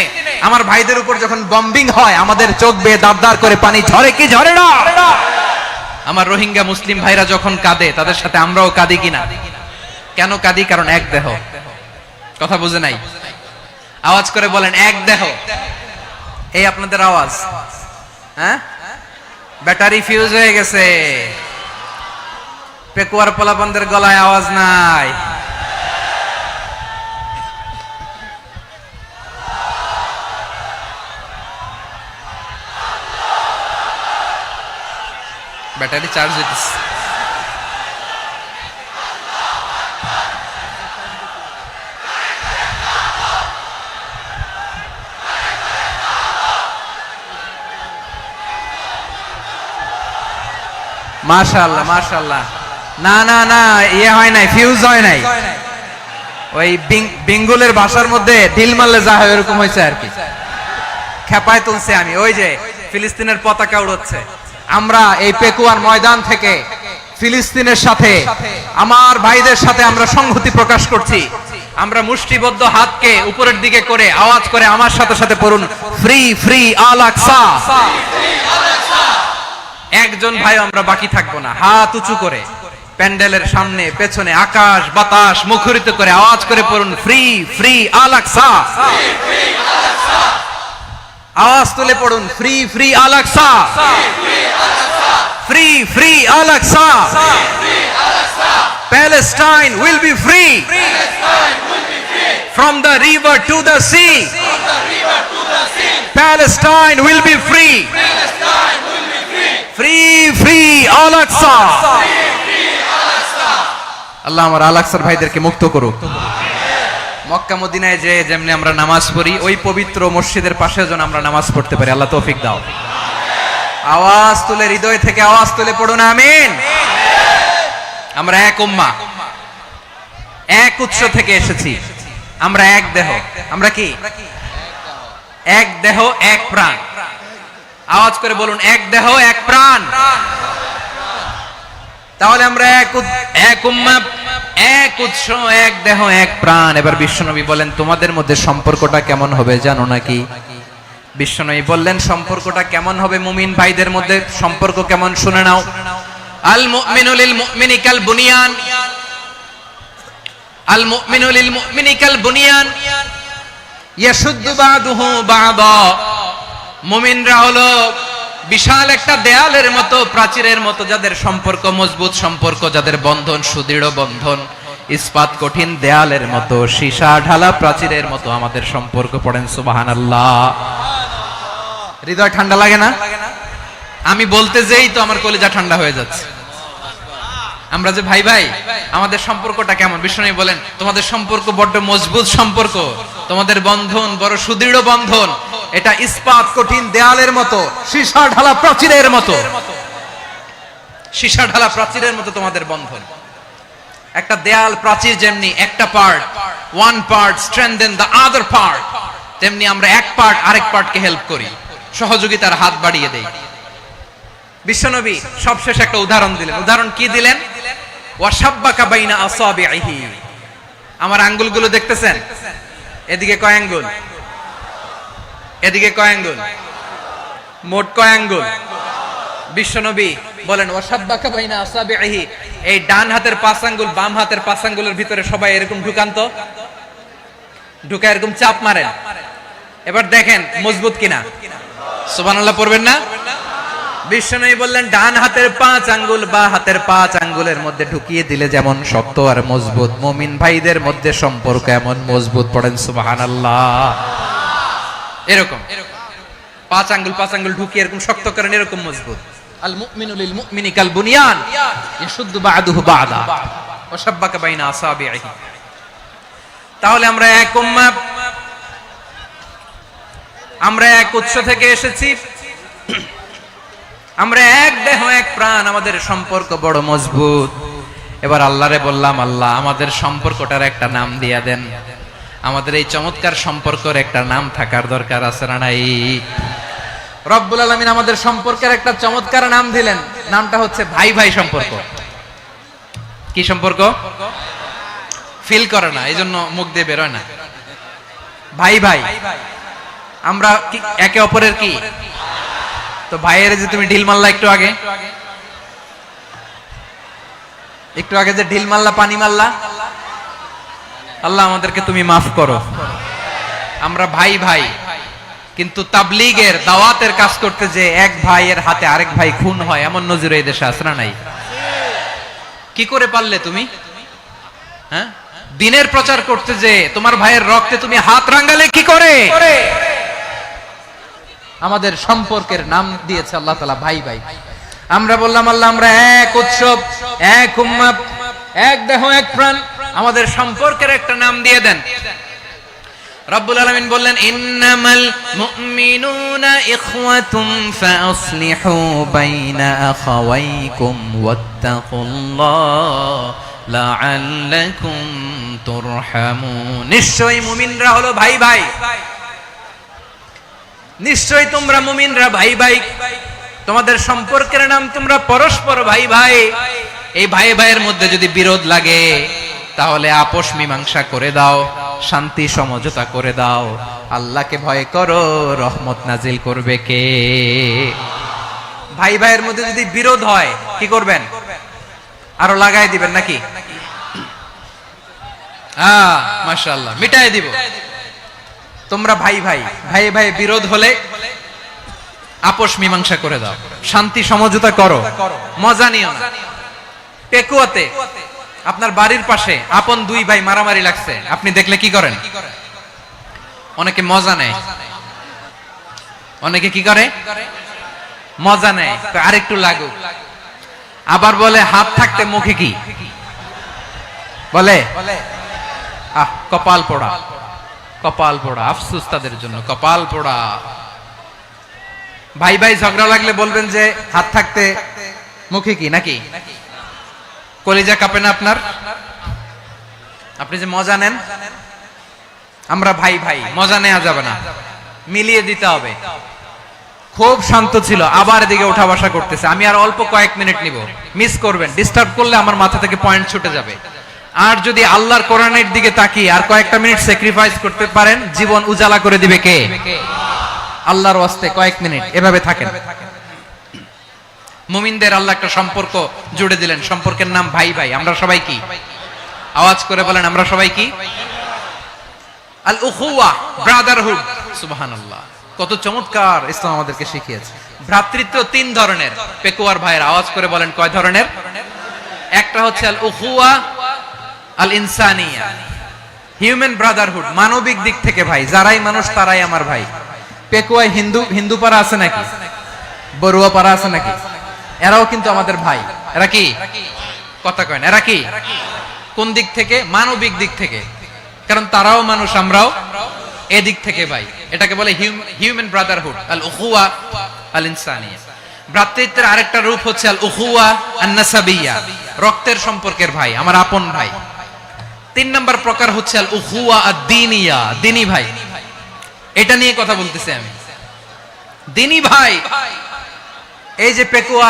আমার ভাইদের উপর যখন বম্বিং হয়, আমাদের চোখ বেয়ে দাঁড় করে পানি ঝরে কি ঝরে না? আমার রোহিঙ্গা মুসলিম ভাইরা যখন কাঁদে, তাদের সাথে আমরাও কাঁদি কিনা? কেন কাঁদি? কারণ এক দেহ। কথা বুঝে নাই? আওয়াজ করে বলেন, এক দেহ। এই আপনাদের আওয়াজ, হ্যাঁ? ব্যাটারি ফিউজ হয়ে গেছে, পেকুয়ার পোলাপানদের গলায় আওয়াজ নাই। ব্যাটারি চার্জ হইতেছে। মাশাআল্লাহ মাশাআল্লাহ। না না না, ইয়ে হয় নাই, ফিউজ হয় নাই। ওই বেঙ্গলের ভাষার মধ্যে ঢিল মারলে যা হয় এরকম হয়েছে আর কি। খেপায় তুলছে আমি। ওই যে ফিলিস্তিনের পতাকা উড়ছে, আমরা এই পেকুয়ার ময়দান থেকে ফিলিস্তিনের সাথে, আমার ভাইদের সাথে আমরা সংহতি প্রকাশ করছি। আমরা মুষ্টিবদ্ধ হাতকে উপরের দিকে করে আওয়াজ করে আমার সাথে সাথে পড়ুন, ফ্রি ফ্রি আল আকসা। একজন ভাই আমরা বাকি থাকবো না। হাত উঁচু করে প্যান্ডেলের সামনে পেছনে আকাশ বাতাস মুখরিত করে আওয়াজ করে পড়ুন, ফ্রি ফ্রি আল আকসা। আওয়াজ তুলে পড়ুন, free free Al Aqsa, free free Al Aqsa. Palestine will be free from the river to the sea. Palestine will be free. Free free Al Aqsa. আল্লাহ আমার আল আকসার ভাইদেরকে মুক্ত করুক। মক্কা মদিনায় যে যেমনি আমরা নামাজ পড়ি, ওই পবিত্র মসজিদের পাশে যেন আমরা নামাজ পড়তে পারি। আল্লাহ তৌফিক দাও। আওয়াজ তুলে, হৃদয় থেকে আওয়াজ তুলে পড়ুন আমিন। আমরা এক উম্মাহ, এক উৎস থেকে এসেছি। আমরা এক দেহ। আমরা কি? এক দেহ এক প্রাণ। আওয়াজ করে বলুন, এক দেহ এক প্রাণ। তাহলে আমরা এক উম্মাহ, এক উৎস, এক দেহ এক প্রাণ। এবার বিশ্বনবী বলেন, তোমাদের মধ্যে সম্পর্কটা কেমন হবে জানো নাকি? বিশ্বনবী বললেন, সম্পর্কটা কেমন হবে মুমিন ভাইদের মধ্যে? সম্পর্ক কেমন শুনে নাও। আল মুমিনু লিল মুমিনি কাল বুনিয়ান, আল মুমিনু লিল মুমিনি কাল বুনিয়ান ইয়াশুদ্দু বাদুহু বাদা। মুমিনরা হলো বিশাল একটা দেয়ালের মতো, প্রাচীরের মতো, যাদের সম্পর্ক মজবুত সম্পর্ক, যাদের বন্ধন সুদৃঢ় বন্ধন, ইস্পাত কঠিন দেয়ালের মতো, সীসা ঢালা প্রাচীরের মতো আমাদের সম্পর্ক। পড়েন সুবহানাল্লাহ। হৃদয় ঠান্ডা লাগে না? আমি বলতে যেই তো আমার কলিজা ঠান্ডা হয়ে যাচ্ছে। আমরা যে ভাই ভাই, আমাদের সম্পর্কটা কেমন? বিষ্ণু বলেন, তোমাদের সম্পর্ক বড্ড মজবুত সম্পর্ক, তোমাদের বন্ধন বড় সুদৃঢ় বন্ধন। এটা ইস্পাত কঠিন দেয়ালের মতো, সীসা ঢালা প্রাচীরের মতো, সীসা ঢালা প্রাচীরের মতো তোমাদের বন্ধন। একটা দেয়াল প্রাচীর যেমনি একটা part, one part strengthen the other part, তেমনি আমরা এক পার্ট আরেক পার্টকে হেল্প করি, সহযোগিতার হাত বাড়িয়ে দেই। বিশ্বনবী সবশেষ একটা উদাহরণ দিলেন। উদাহরণ কি দিলেন? ওয়াশাব্বাকা বাইনা আসাবিহি। আমার আঙ্গুলগুলো দেখতেছেন? এদিকে কয় আঙ্গুল? এদিকে কয় আঙ্গুল? মোট কয় আঙ্গুল? বিশ্বনবী বলেন, ওয়াশাব্বাকা বাইনা আসাবিহি। এই ডান হাতের 5 আঙ্গুল বাম হাতের 5 আঙ্গুলের ভিতরে সবাই এরকম ঢুকান্ত, ঢুকা এরকম চাপ মারেন। এবার দেখেন মজবুত কিনা। সুবহানাল্লাহ পড়বেন না? বিশ্বনবী বললেন, ডান হাতের 5 আঙ্গুল বা হাতের 5 আঙ্গুলের মধ্যে ঢুকিয়ে দিলে যেমন শক্ত আর মজবুত, মুমিন ভাইদের মধ্যে সম্পর্ক এমন মজবুত। পড়েন সুবহানাল্লাহ। এরকম 5 আঙ্গুল ঢুকিয়ে এরকম শক্ত করেন, এরকম মজবুত। আল মুমিনু লিল মুমিনি কাল বুনিয়ান ইয়াশুদ্দু বাদুহু বাদা ওয়া শাব্বাকা বাইনা আসাবিহি। তাহলে আমরা এক উম্মাহ, আমরা এক উৎস থেকে এসেছি, আমরা এক দেহ এক প্রাণ, আমাদের সম্পর্ক বড় মজবুত। এবার আল্লাহরে বললাম, আল্লাহ আমাদের সম্পর্কটার একটা নাম দিয়া দেন। আমাদের এই চমৎকার সম্পর্কের একটা নাম থাকার দরকার আছে না নাই? রব্বুল আলামিন আমাদের সম্পর্কের একটা চমৎকার নাম দিলেন, নামটা হচ্ছে ভাই ভাই সম্পর্ক। কি সম্পর্ক? ফিল করে না, এই জন্য মুখ দিয়ে বেরোয় না। ভাই ভাই, আমরা একে অপরের কি? তো ভাইয়ের যে তুমি ঢিল মারলা একটু আগে, যে ঢিল মারলা, পানি মারলা, আল্লাহ আমাদেরকে তুমি মাফ করো। আমরা ভাই ভাই, কিন্তু তাবলীগের দাওয়াতের কাজ করতে যে এক ভাইয়ের হাতে আরেক ভাই খুন হয়, এমন নজির এই দেশে আছে না নাই? কি করে পারলে তুমি? হ্যাঁ, দিনের প্রচার করতে যে তোমার ভাইয়ের রক্তে তুমি হাত রাঙ্গালে কি করে? আমাদের সম্পর্কের নাম দিয়েছে আল্লাহ তাআলা ভাই ভাই। আমরা বললাম, আল্লাহ আমরা এক উৎসব, এক উম্মাহ, এক দেহ এক প্রাণ, আমাদের সম্পর্কের একটা নাম দিয়ে দেন। রব্বুল আলামিন বললেন, ইন্নামাল মুমিনুনা ইখওয়াতুম ফাসলিহু বাইনা আখাওয়াইকুম ওয়াত্তাকুল্লাহ লাআল্লাকুম তুরহামুন। নিশ্চয়ই মুমিনরা হলো ভাই ভাই, নিশ্চয়ই তোমরা মুমিনরা ভাই ভাই, তোমাদের সম্পর্কের নাম তোমরা পরস্পর ভাই ভাই। এই ভাই ভাইয়ের মধ্যে যদি বিরোধ লাগে তাহলে আপোষ মীমাংসা করে দাও, শান্তি সমঝোতা করে দাও। আল্লাহকে ভয় করো, রহমত নাজিল করবে কে? ভাই ভাইয়ের মধ্যে যদি বিরোধ হয় কি করবেন? আরো লাগাই দিবেন নাকি? মাশাআল্লাহ, মিটাই দিব। তোমরা ভাই ভাই, ভাই ভাই বিরোধ হলে আপোষ মীমাংসা করে দাও, শান্তি সমঝোতা করো, মজা নিও না। পেকুয়াতে আপনার বাড়ির পাশে আপন দুই ভাই মারামারি লাগছে, আপনি দেখলে কি করেন? অনেকে মজা নেয়, অনেকে কি করে? মজা নেয়, আরেকটু লাগুক। আবার বলে হাত থাকতে মুখে কি বলে? কপাল পোড়া, কপাল পোড়া। আফসোস তাদের জন্য, কপাল পোড়া। ভাই ভাই ঝগড়া লাগলে বলবেন যে হাত থাকতে মুখে কি, নাকি? কলিজা কাঁপে না আপনার? আপনি যে মজা নেন। আমরা ভাই ভাই, মজা নেওয়া যাবে না, মিলিয়ে দিতে হবে। খুব শান্ত ছিল, আবার এদিকে ওঠা বসা করতেছে। আমি আর অল্প কয়েক মিনিট নিব, মিস করবেন। ডিস্টার্ব করলে আমার মাথা থেকে পয়েন্ট ছুটে যাবে। আর যদি আল্লাহর কোরআনের দিকে তাকিয়ে আর কয়েকটা মিনিট স্যাক্রিফাইস করতে পারেন, জীবন উজালা করে দিবে কে? আল্লাহর ওয়াস্তে কয়েক মিনিট এভাবে থাকেন। মুমিনদের আল্লাহ একটা সম্পর্ক জুড়ে দিলেন, সম্পর্কের নাম ভাই ভাই। আমরা সবাই কি? আওয়াজ করে বলেন, আমরা সবাই কি? আল উখুওয়া, ব্রাদারহুড। সুবহানাল্লাহ, কত চমৎকার ইসলাম আমাদেরকে শিখিয়েছে। ভ্রাতৃত্ব তিন ধরনের। পেকুয়ার ভাইয়ের আওয়াজ করে বলেন, কয় ধরনের? একটা হচ্ছে আল উখুওয়া আল ইনসানিয়া, হিউম্যান ব্রাদারহুড, মানবিক দিক থেকে ভাই। যারাই মানুষ তারাই আমার ভাই। পেকুয়ায় হিন্দু পাড়া আছে নাকি? বড়ুয়া পাড়া আছে নাকি? এরাও কিন্তু আমাদের ভাই। এরা কি? কথা কয় না, এরা কি? কোন দিক থেকে? মানবিক দিক থেকে। কারণ তারাও মানুষ, আমরাও এদিক থেকে ভাই। এটাকে বলে হিউম্যান ব্রাদারহুড, আল উখুওয়া আল ইনসানিয়া। ভ্রাতৃত্বের আরেকটা রূপ হচ্ছে আল উখুওয়া আন নাসাবিয়া, রক্তের সম্পর্কের ভাই, আমার আপন ভাই। তিন নম্বর প্রকার হচ্ছে আল উখুওয়া আদ-দীনিয়া, দিনী ভাই। এটা নিয়ে কথা বলতেছি আমি, দিনী ভাই। এই যে পেকুয়া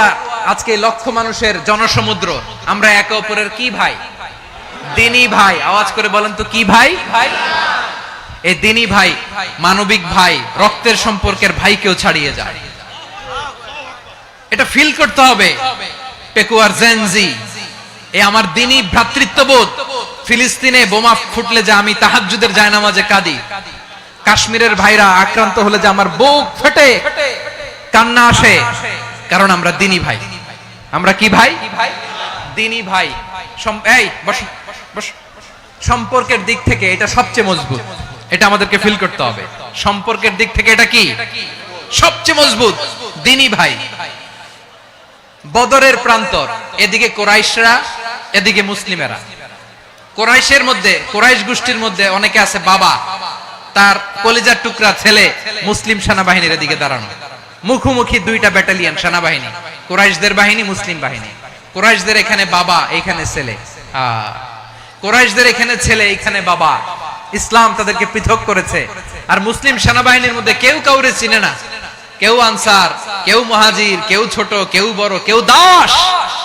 আজকে লক্ষ মানুষের জনসমুদ্র, আমরা একে অপরের কি ভাই? দিনী ভাই। আওয়াজ করে বলেন তো, কি ভাই? এই দিনী ভাই, মানবিক ভাই, রক্তের সম্পর্কের ভাইকেও ছাড়িয়ে যায়। এটা ফিল করতে হবে। পেকুয়ার জেনজি, এই আমার দিনী ভ্রাতৃত্ববোধ। ফিলিস্তিনে বোমা ফুটলে যে আমি তাহাজ্জুদের জায়নামাজে কাঁদি, কাশ্মীরের ভাইরা আক্রান্ত হলে যে আমার বুক ফেটে কান্না আসে, কারণ আমরা দিনী ভাই। আমরা কি ভাই? দিনী ভাই। এই বস বস। সম্পর্কের দিক থেকে এটা সবচেয়ে মজবুত। এটা আমাদেরকে ফিল করতে হবে। সম্পর্কের দিক থেকে এটা কি? সবচেয়ে মজবুত, দিনী ভাই। বদরের প্রান্তর, এদিকে কুরাইশরা, এদিকে মুসলিমেরা। কোরাইশের মধ্যে, কোরাইশ গোষ্ঠীর মধ্যে অনেকে আছে বাবা, তার কলিজার টুকরা ছেলে মুসলিম সেনাবাহিনীর দিকে দাঁড়ানো, মুখোমুখি দুইটা ব্যাটালিয়ন সেনাবাহিনী, কোরাইশদের বাহিনী, মুসলিম বাহিনী। কোরাইশদের এখানে বাবা, এখানে ছেলে, কোরাইশদের এখানে ছেলে, এখানে বাবা। ইসলাম তাদেরকে পৃথক করেছে। আর মুসলিম সেনাবাহিনীর মধ্যে কেউ কাউরে চিনে না, কেউ আনসার, কেউ মুহাজির, কেউ ছোট, কেউ বড়, কেউ দাস,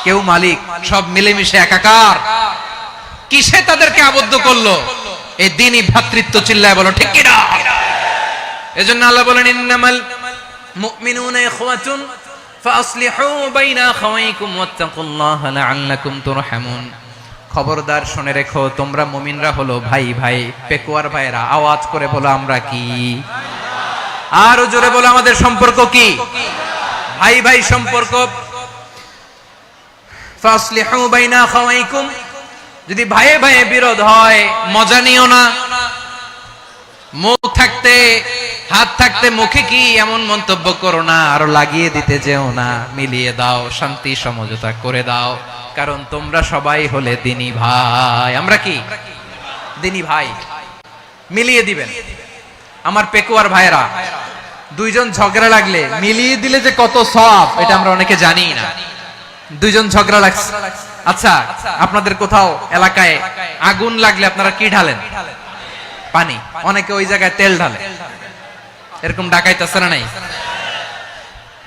কেউ মালিক, সব মিলেমিশে একাকার। কিসে তাদেরকে আবদ্ধ করলো? এই দ্বীনি ভ্রাতৃত্ব। চিল্লায় বলো ঠিক কিনা? এজন্য আল্লাহ বলেন, ইন্নামাল মুমিনুনা ইখওয়াতুন ফাসলিহু বাইনা আখাওয়াইকুম ওয়াত্তাকুল্লাহা লাআল্লাকুম তুরহামুন। খবরদার শুনে রেখো, তোমরা মুমিনরা হলো ভাই ভাই, পেকুয়ার ভাইরা। আওয়াজ করে বলো আমরা কি? আর জোরে বলো আমাদের সম্পর্ক কি? ভাই ভাই সম্পর্ক। ফাসলিহু বাইনা আখাওয়াইকুম, যদি ভাইয়ে ভাইয়ে বিরোধ হয় মজা নিও না। মুখ থাকতে, হাত থাকতে মুখে কি এমন মন্তব্য করো না, আরো লাগিয়ে দিতে যেও না। মিলিয়ে দাও, শান্তি সমঝোতা করে দাও, কারণ তোমরা সবাই হলে দ্বীনি ভাই। আমরা কি? দ্বীনি ভাই। মিলিয়ে দিবেন। আমার পেকুয়ার ভাইরা, দুইজন ঝগড়া লাগলে মিলিয়ে দিলে যে কত সওয়াব, এটা আমরা অনেকে জানি না। দুইজন ঝগড়া লাগছে, আচ্ছা আপনাদের কোথাও এলাকায় আগুন লাগলে আপনারা কি ঢালেন? পানি। অনেকে ওই জায়গায় তেল ঢালে। এরকম ডাকাইতেছে না নাই?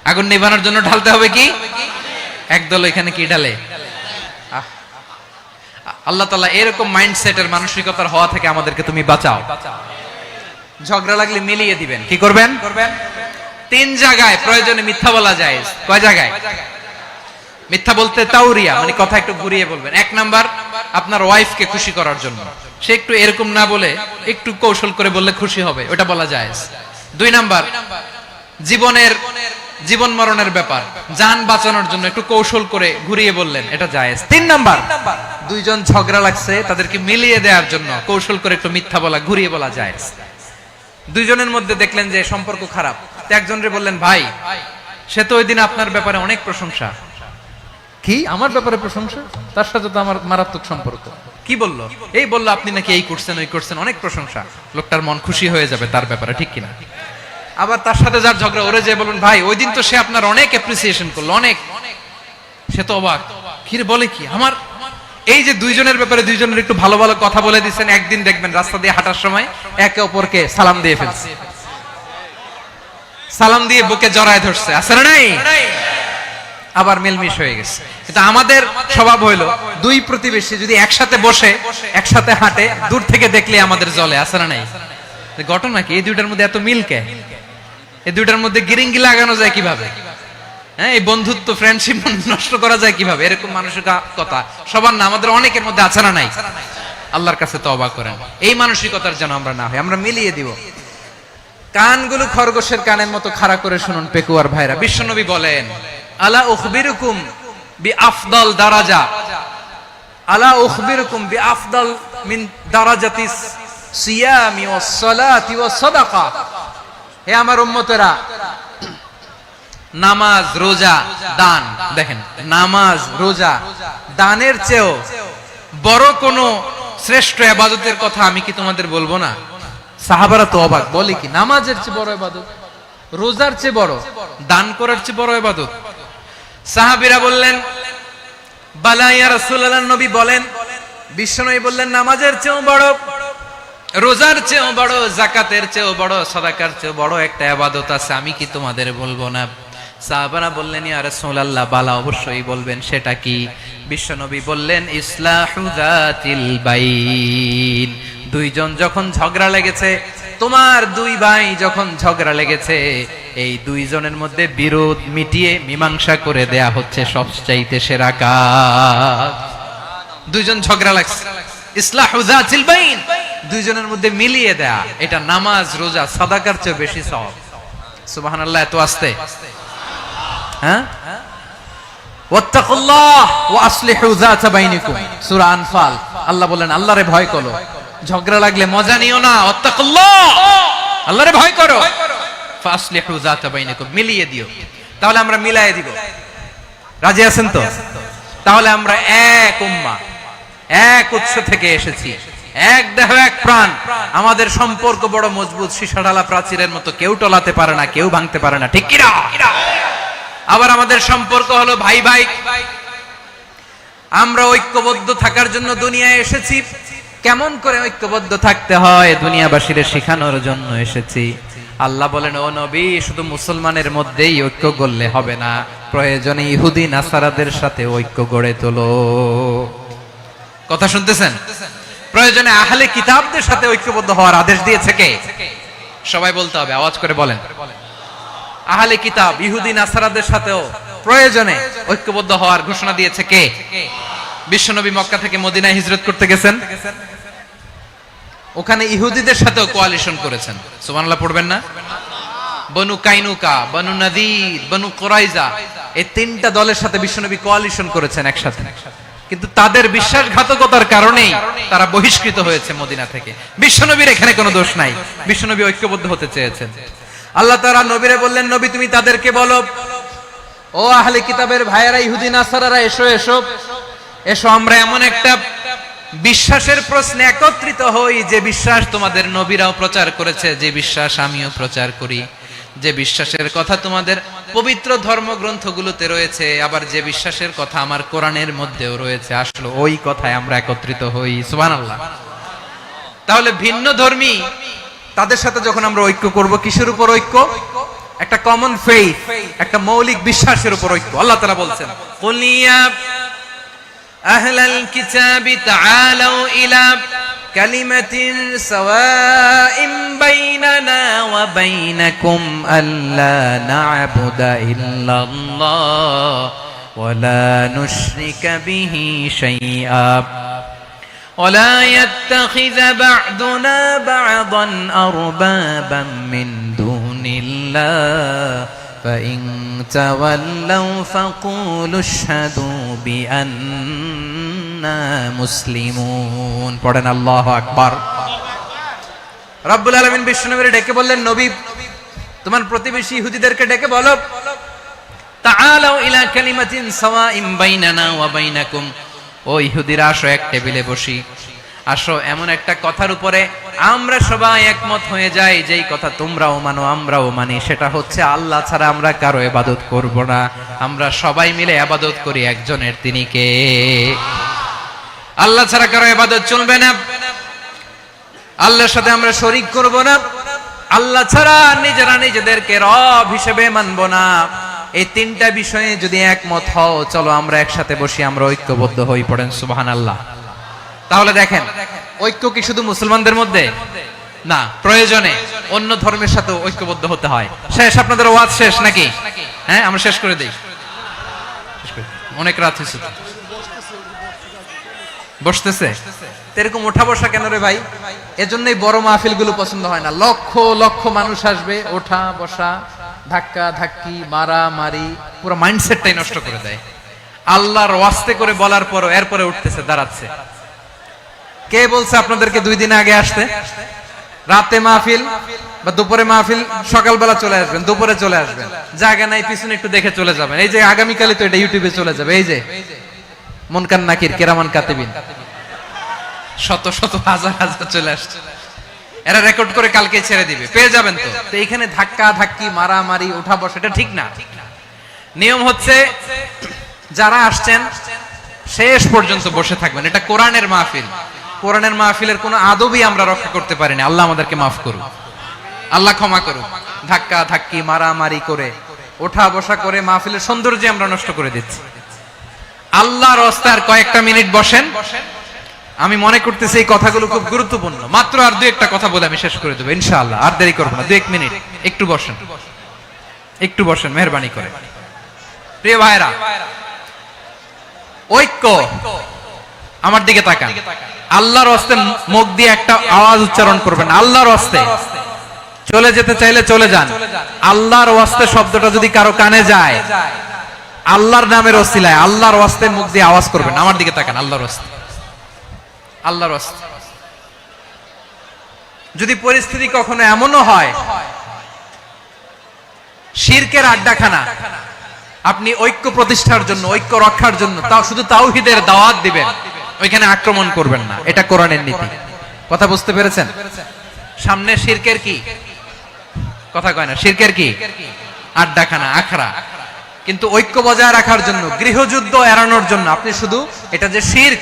আগুন নিভানোর জন্য ঢালতে হবে কি? একদল এখানে কি ঢালে? আল্লাহ তাআলা এরকম মাইন্ডসেটের, মানসিকতার হওয়া থেকে আমাদেরকে তুমি বাঁচাও। ঝগড়া লাগলে মিলিয়ে দিবেন। কি করবেন? তিন জায়গায় প্রয়োজনে মিথ্যা বলা যায়। কয় জায়গায় মিথ্যা বলতে? তাওরিয়া, মানে কথা একটু ঘুরিয়ে বলবেন। এক নাম্বার, আপনার ওয়াইফকে খুশি করার জন্য, সে একটু এরকম না বলে একটু কৌশল করে বললে খুশি হবে, ওটা বলা যায়। দুই নাম্বার, জীবন মরণের ব্যাপার, জান বাঁচানোর জন্য একটু কৌশল করে ঘুরিয়ে বললেন, এটা জায়েজ। তিন নাম্বার, দুইজন ঝগড়া লাগছে, তাদেরকে মিলিয়ে দেওয়ার জন্য কৌশল করে একটু মিথ্যা বলা, ঘুরিয়ে বলা জায়েজ। দুইজনের মধ্যে দেখলেন যে সম্পর্ক খারাপ, তো একজনরে বললেন, ভাই সে তো ওই দিন আপনার ব্যাপারে অনেক প্রশংসা। কি? আমার ব্যাপারে প্রশংসা? তার সাথে তো আমার মারাত্মক সম্পর্ক। কি বললো? এই বললো আপনি নাকি এই করছেন, ওই করছেন, অনেক প্রশংসা। লোকটার মন খুশি হয়ে যাবে তার ব্যাপারে, ঠিক কিনা? আবার তার সাথে যার ঝগড়া, ওরে যে বলুন, ভাই ওই দিন তো সে আপনার অনেক অ্যাপ্রিসিয়েশন করলো, অনেক। সে তো অবাক, কি রে বলে কি? আমার এই যে দুইজনের ব্যাপারে দুইজনের একটু ভালো ভালো কথা বলে দিচ্ছেন, একদিন দেখবেন রাস্তা দিয়ে হাঁটার সময় একে অপরকে সালাম দিয়ে ফেলছে, সালাম দিয়ে বুকে জড়ায় ধরছে, আছে না নাই? আবার মিলমিশ হয়ে গেছে। কিন্তু আমাদের স্বভাব হইলো, দুই প্রতিবেশী যদি একসাথে বসে একসাথে হাঁটে, দূর থেকে দেখলে আমাদের জ্বলে, আছে না নাই? ঘটনা কি? এই দুইটার মধ্যে এত মিল কে? এই দুইটার মধ্যে গিরিঙ্গি লাগানো যায় কিভাবে? হ্যাঁ, এই বন্ধুত্ব, ফ্রেন্ডশিপ নষ্ট করা যায় কিভাবে? এরকম মানসিকতা সবার না, আমাদের অনেকের মধ্যে আছে না নাই? আল্লাহর কাছে তওবা করেন, এই মানসিকতার যেন আমরা না হই, আমরা মিলিয়ে দিব। কানগুলো খরগোশের কানের মতো খাড়া করে শুনুন পেকুয়ার ভাইরা। বিশ্বনবী বলেন, আলা উখবিরুকুম বিআফদাল দারাজা, আলা উখবিরুকুম বিআফদাল মিন দারাজাতিস সিয়ামি ওয়াস সালাতি ওয়াস সাদাকা। হে আমার উম্মতেরা, নামাজ, রোজা, দান, দেখেন নামাজ, রোজা, দানের চেয়েও বড় কোন শ্রেষ্ঠ ইবাদতের কথা আমি কি তোমাদের বলবো না? সাহাবারা তো অবাক, বলে কি নামাজের চেয়ে বড় ইবাদত, রোজার চেয়ে বড়, দান করার চেয়ে বড় ইবাদত? সাহাবীরা বললেন, বালা ইয়া রাসূলুল্লাহ। নবী বলেন, বিশ্বনবী বললেন, নামাজের চেয়েও বড়, রোজার চেয়েও বড়, যাকাতের চেয়েও বড়, সাদাকার চেয়েও বড় একটা ইবাদত আছে, আমি কি তোমাদের বলবো না? সাহাবারা বললেন, ইয়া রাসূলুল্লাহ, বালা অবশ্যই বলবেন, সেটা কি? বিশ্বনবী বললেন, ইসলাহু যাতিল বাইন। দুইজন যখন ঝগড়া লেগেছে, তোমার দুই ভাই যখন ঝগড়া লেগেছে, এই দুইজনের মধ্যে বিরোধ মিটিয়ে মীমাংসা করে দেয়া হচ্ছে সবচাইতে সেরা কাজ। দুইজন ঝগড়া লাগছে, ইসলাহু যাতিল বাইন, দুইজনের মধ্যে মিলিয়ে দেয়া, এটা নামাজ, রোজা, সাদাকার চেয়ে বেশি সওয়াব। সুবহানাল্লাহ, এত আস্তে? হ্যাঁ, ওয়াত্তাকুল্লাহ ওয়া আসলিহু যাতা বাইনিকুম, সূরা আনফাল। আল্লাহ বলেন, আল্লাহরে ভয় করো, ঝগড়া লাগলে মজা নিও না, ওয়াত্তাকুল্লাহ, আল্লাহরে ভয় করো, ফাসলিহু যাতা বাইনিকুম, মিলিয়ে দিও। তাহলে আমরা মিলায়ে দিব। রাজি আছেন তো? তাহলে আমরা এক উম্মাহ, এক উৎস থেকে এসেছি, এক দেহ এক প্রাণ। আমাদের সম্পর্ক বড় মজবুত, সীসাঢালা প্রাচীরের মতো, কেউ টলাতে পারে না, কেউ ভাঙতে পারে না, ঠিক কিনা? আবার আমাদের সম্পর্ক হলো ভাই ভাই। আমরা ঐক্যবদ্ধ থাকার জন্য দুনিয়ায় এসেছি। কেমন করে ঐক্যবদ্ধ থাকতে হয় দুনিয়াবাসীর শেখানোর জন্য এসেছি। আল্লাহ বলেন, ও নবী, শুধু মুসলমানের মধ্যেই ঐক্য গড়লে হবে না, প্রয়োজনে ইহুদি নাসারাদের সাথে ঐক্য গড়ে তোলো। কথা শুনতেছেন? প্রয়োজনে আহলে কিতাবদের সাথে ঐক্যবদ্ধ হওয়ার আদেশ দিয়েছে কে? সবাই বলতে হবে, আওয়াজ করে বলেন। আহলে কিতাব ইহুদি নাসারাদের সাথেও প্রয়োজনে ঐক্যবদ্ধ হওয়ার ঘোষণা দিয়েছে কে? বিশ্বনবী মক্কা থেকে মদিনায় হিজরত করতে গেছেন, ওখানে ইহুদিদের সাথেও কোয়ালিশন করেছেন। সুবহানাল্লাহ পড়বেন না? বনু কাইনুকা, বনু নাদির, বনু কুরাইজা, এই তিনটা দলের সাথে বিশ্বনবী কোয়ালিশন করেছেন একসাথে। কিন্তু তাদের বিশ্বাসঘাতকতার কারণেই তারা বহিষ্কৃত হয়েছে মদিনা থেকে। বিশ্বনবীর এখানে কোনো দোষ নাই, বিশ্বনবী ঐক্যবদ্ধ হতে চেয়েছেন। আল্লাহ তাআলা নবীরে বললেন, নবী তুমি তাদেরকে বলো, ও আহলে কিতাবের ভাইয়েরা, ইহুদি নাসারারা, এসো এসো এসো, আমরা এমন একটা বিশ্বাসের প্রশ্নে একত্রিত হই যে বিশ্বাস তোমাদের নবীরাও প্রচার করেছে, যে বিশ্বাস আমিও প্রচার করি, যে বিশ্বাসের কথা তোমাদের পবিত্র ধর্মগ্রন্থগুলোতে রয়েছে, আবার যে বিশ্বাসের কথা আমার কোরআনের মধ্যেও রয়েছে, আসলে ওই কথায় আমরা একত্রিত হই। সুবহানাল্লাহ। তাহলে ভিন্ন ধর্মী তাদের সাথে যখন আমরা ঐক্য করব, কিসের উপর ঐক্য? একটা কমন ফেইথ, একটা মৌলিক বিশ্বাসের উপর ঐক্য। আল্লাহ তাআলা বলছেন, কুলিয়া আহলাল কিতাবি তাআলাউ ইলা কালিমাতিন সাওয়াইন বাইনানা ওয়া বাইনাকুম আল্লা না'বুদা ইল্লাল্লাহ ওয়া লা নুশরিকা বিহি শাইআ ওয়া লা ইয়াত্তাখিযা বা'দুনা বা'দান আরবাবান মিন দুনিল্লাহ فإن تولوا فقولوا اشهدوا بأننا مسلمون। পড়েন আল্লাহু আকবার। রব্বুল আলামিন বিশ্বনবীকে ডেকে বললেন, নবী তোমার প্রতিবেশী ইহুদিদেরকে ডেকে বলো, তাআলাউ ইলা কালিমাতিন সাওয়াইন বাইনানা ওয়া বাইনাকুম, ও ইহুদিরা আসো, এক টেবিলে বসি, আসো এমন একটা কথার উপরে আমরা সবাই একমত হয়ে যাই, যেই কথা তোমরাও মানো আমরাও মানি, সেটা হচ্ছে আল্লাহ ছাড়া আমরা কারো ইবাদত করব না, আমরা সবাই মিলে ইবাদত করি একজনের, তিনি কে? আল্লাহ ছাড়া কারো ইবাদত চলবে না, আল্লাহর সাথে আমরা শরীক করব না, আল্লাহ ছাড়া নিজেরা নিজেদেরকে রব হিসেবে মানব না। এই তিনটা বিষয়ে যদি একমত হও, চলো আমরা একসাথে বসি, আমরা ঐক্যবদ্ধ হই। পড়েন সুবহানাল্লাহ। তাহলে দেখেন, ঐক্য কি শুধু মুসলমানদের মধ্যে না, প্রয়োজনে অন্য ধর্মের সাথে ঐক্যবদ্ধ হতে হয়। শেষ? আপনাদের ওয়াজ শেষ নাকি? হ্যাঁ, আমরা শেষ করে দেই, অনেক রাত হয়েছে। বসতেছে এরকম ওঠা বসা কেন রে ভাই? এজন্যই বড় মাহফিল গুলো পছন্দ হয় না। লক্ষ লক্ষ মানুষ আসবে, ওঠা বসা, ধাক্কা ধাক্কি, মারা মারি, পুরো মাইন্ডসেটটাই নষ্ট করে দেয়। আল্লাহর ওয়াস্তে করে বলার পরও এরপরে উঠতেছে, দাঁড়াচ্ছে। কে বলছে আপনাদেরকে 2 দিন আগে আসতে? রাতে মাহফিল বা দুপুরে মাহফিল, সকালবেলা চলে আসবেন, দুপুরে চলে আসবেন, জায়গা নাই পিছনে একটু দেখে চলে যাবেন। এই যে আগামীকালই তো এটা ইউটিউবে চলে যাবে, এই যে মুনকার নাকির কিরামান কাতিবিন, শত শত হাজার হাজার চলে আসছে, এরা রেকর্ড করে কালকে ছেড়ে দিবে, পেয়ে যাবেন। তো এইখানে ধাক্কা ধাক্কি, মারামারি, ওঠা বসা, এটা ঠিক না। নিয়ম হচ্ছে যারা আসছেন শেষ পর্যন্ত বসে থাকবেন। এটা কোরআনের মাহফিল, কোরআনের মাহফিলের কোনো আদবই আমরা রক্ষা করতে পারিনি। আল্লাহ আমাদেরকে মাফ করুন, আল্লাহ ক্ষমা করুন। ধাক্কা ধাক্কি, মারামারি করে, ওঠা বসা করে মাহফিলের সৌন্দর্য আমরা নষ্ট করে দিচ্ছি। আল্লাহর রাস্তায় কয়েকটা মিনিট বসেন। আমি মনে করতেছি এই কথাগুলো খুব গুরুত্বপূর্ণ। মাত্র আর 2-1টা কথা বলে আমি শেষ করে দেবো ইনশাআল্লাহ, আর দেরি করবো না। 2-1 মিনিট একটু বসেন, একটু বসেন মেহেরবানি করে। প্রিয় ভাইরা, ঐক্য, আমার দিকে তাকান। আল্লাহর রাস্তায় মুখ দিয়ে একটা আওয়াজ উচ্চারণ করবেন, আল্লাহর রাস্তায়। চলে যেতে চাইলে চলে যান। আল্লাহর রাস্তায় শব্দটা যদি কারো কানে যায়, আল্লাহর নামের ওসিলায় আল্লাহর রাস্তায় মুখ দিয়ে আওয়াজ করবেন। আমার দিকে তাকান, আল্লাহর রাস্তায়, আল্লাহর রাস্তায়। যদি পরিস্থিতি কখনো এমনও হয় শিরকের আড্ডাখানা, আপনি ঐক্য প্রতিষ্ঠার জন্য, ঐক্য রক্ষার জন্য তাও শুধু তাওহীদের দাওয়াত দিবেন, ওইখানে আক্রমণ করবেন না, এটা কোরআনের নীতি। কথা বুঝতে পেরেছেন? সামনে শিরকের কি কথা কয় না, শিরকের কি আড্ডাখানা, আখড়া। কিন্তু ঐক্য বজায় রাখার জন্য, গৃহযুদ্ধ এড়ানোর জন্য আপনি শুধু এটা যে শিরক,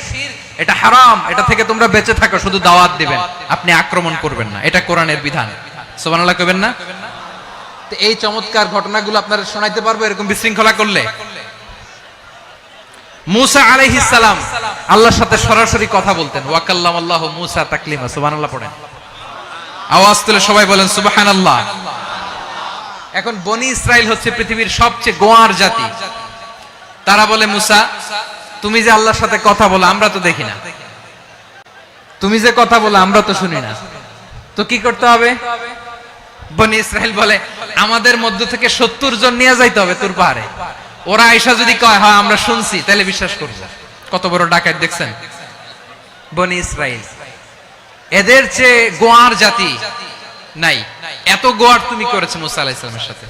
এটা হারাম, এটা থেকে তোমরা বেঁচে থাকো, শুধু দাওয়াত দিবেন, আপনি আক্রমণ করবেন না। এটা কোরআনের বিধান। সুবহানাল্লাহ কইবেন না? তো এই চমৎকার ঘটনাগুলো আপনারা শোনাইতে পারবো এরকম বিশৃঙ্খলা করলে। মুসা আলাইহিস সালাম আল্লাহর সাথে সরাসরি কথা বলতেন। ওয়া কাল্লামাল্লাহু মুসা তাকলিমা। সুবহানাল্লাহ পড়েন, আওয়াজ তুলে সবাই বলেন সুবহানাল্লাহ। এখন বনি ইসরাইল হচ্ছে পৃথিবীর সবচেয়ে গোয়ার জাতি। তারা বলে, মুসা তুমি যে আল্লাহর সাথে কথা বলো আমরা তো দেখি না, তুমি যে কথা বলো আমরা তো শুনি না, তো কি করতে হবে? বনি ইসরাইল বলে, আমাদের মধ্য থেকে 70 জন নিয়ে যাইতে হবে তোর পাহাড়ে। ওরা আয়েশা যদি কয় হ্যাঁ আমরা শুনছি, তাহলে বিশ্বাস করব। কত বড় ডাকাত দেখছেন বনি ইসরাইল। এদের চেয়ে গোয়ার জাতি নাই। এত গোয়ার তুমি করেছো মুসা আলাইহিস সালামের সাথে।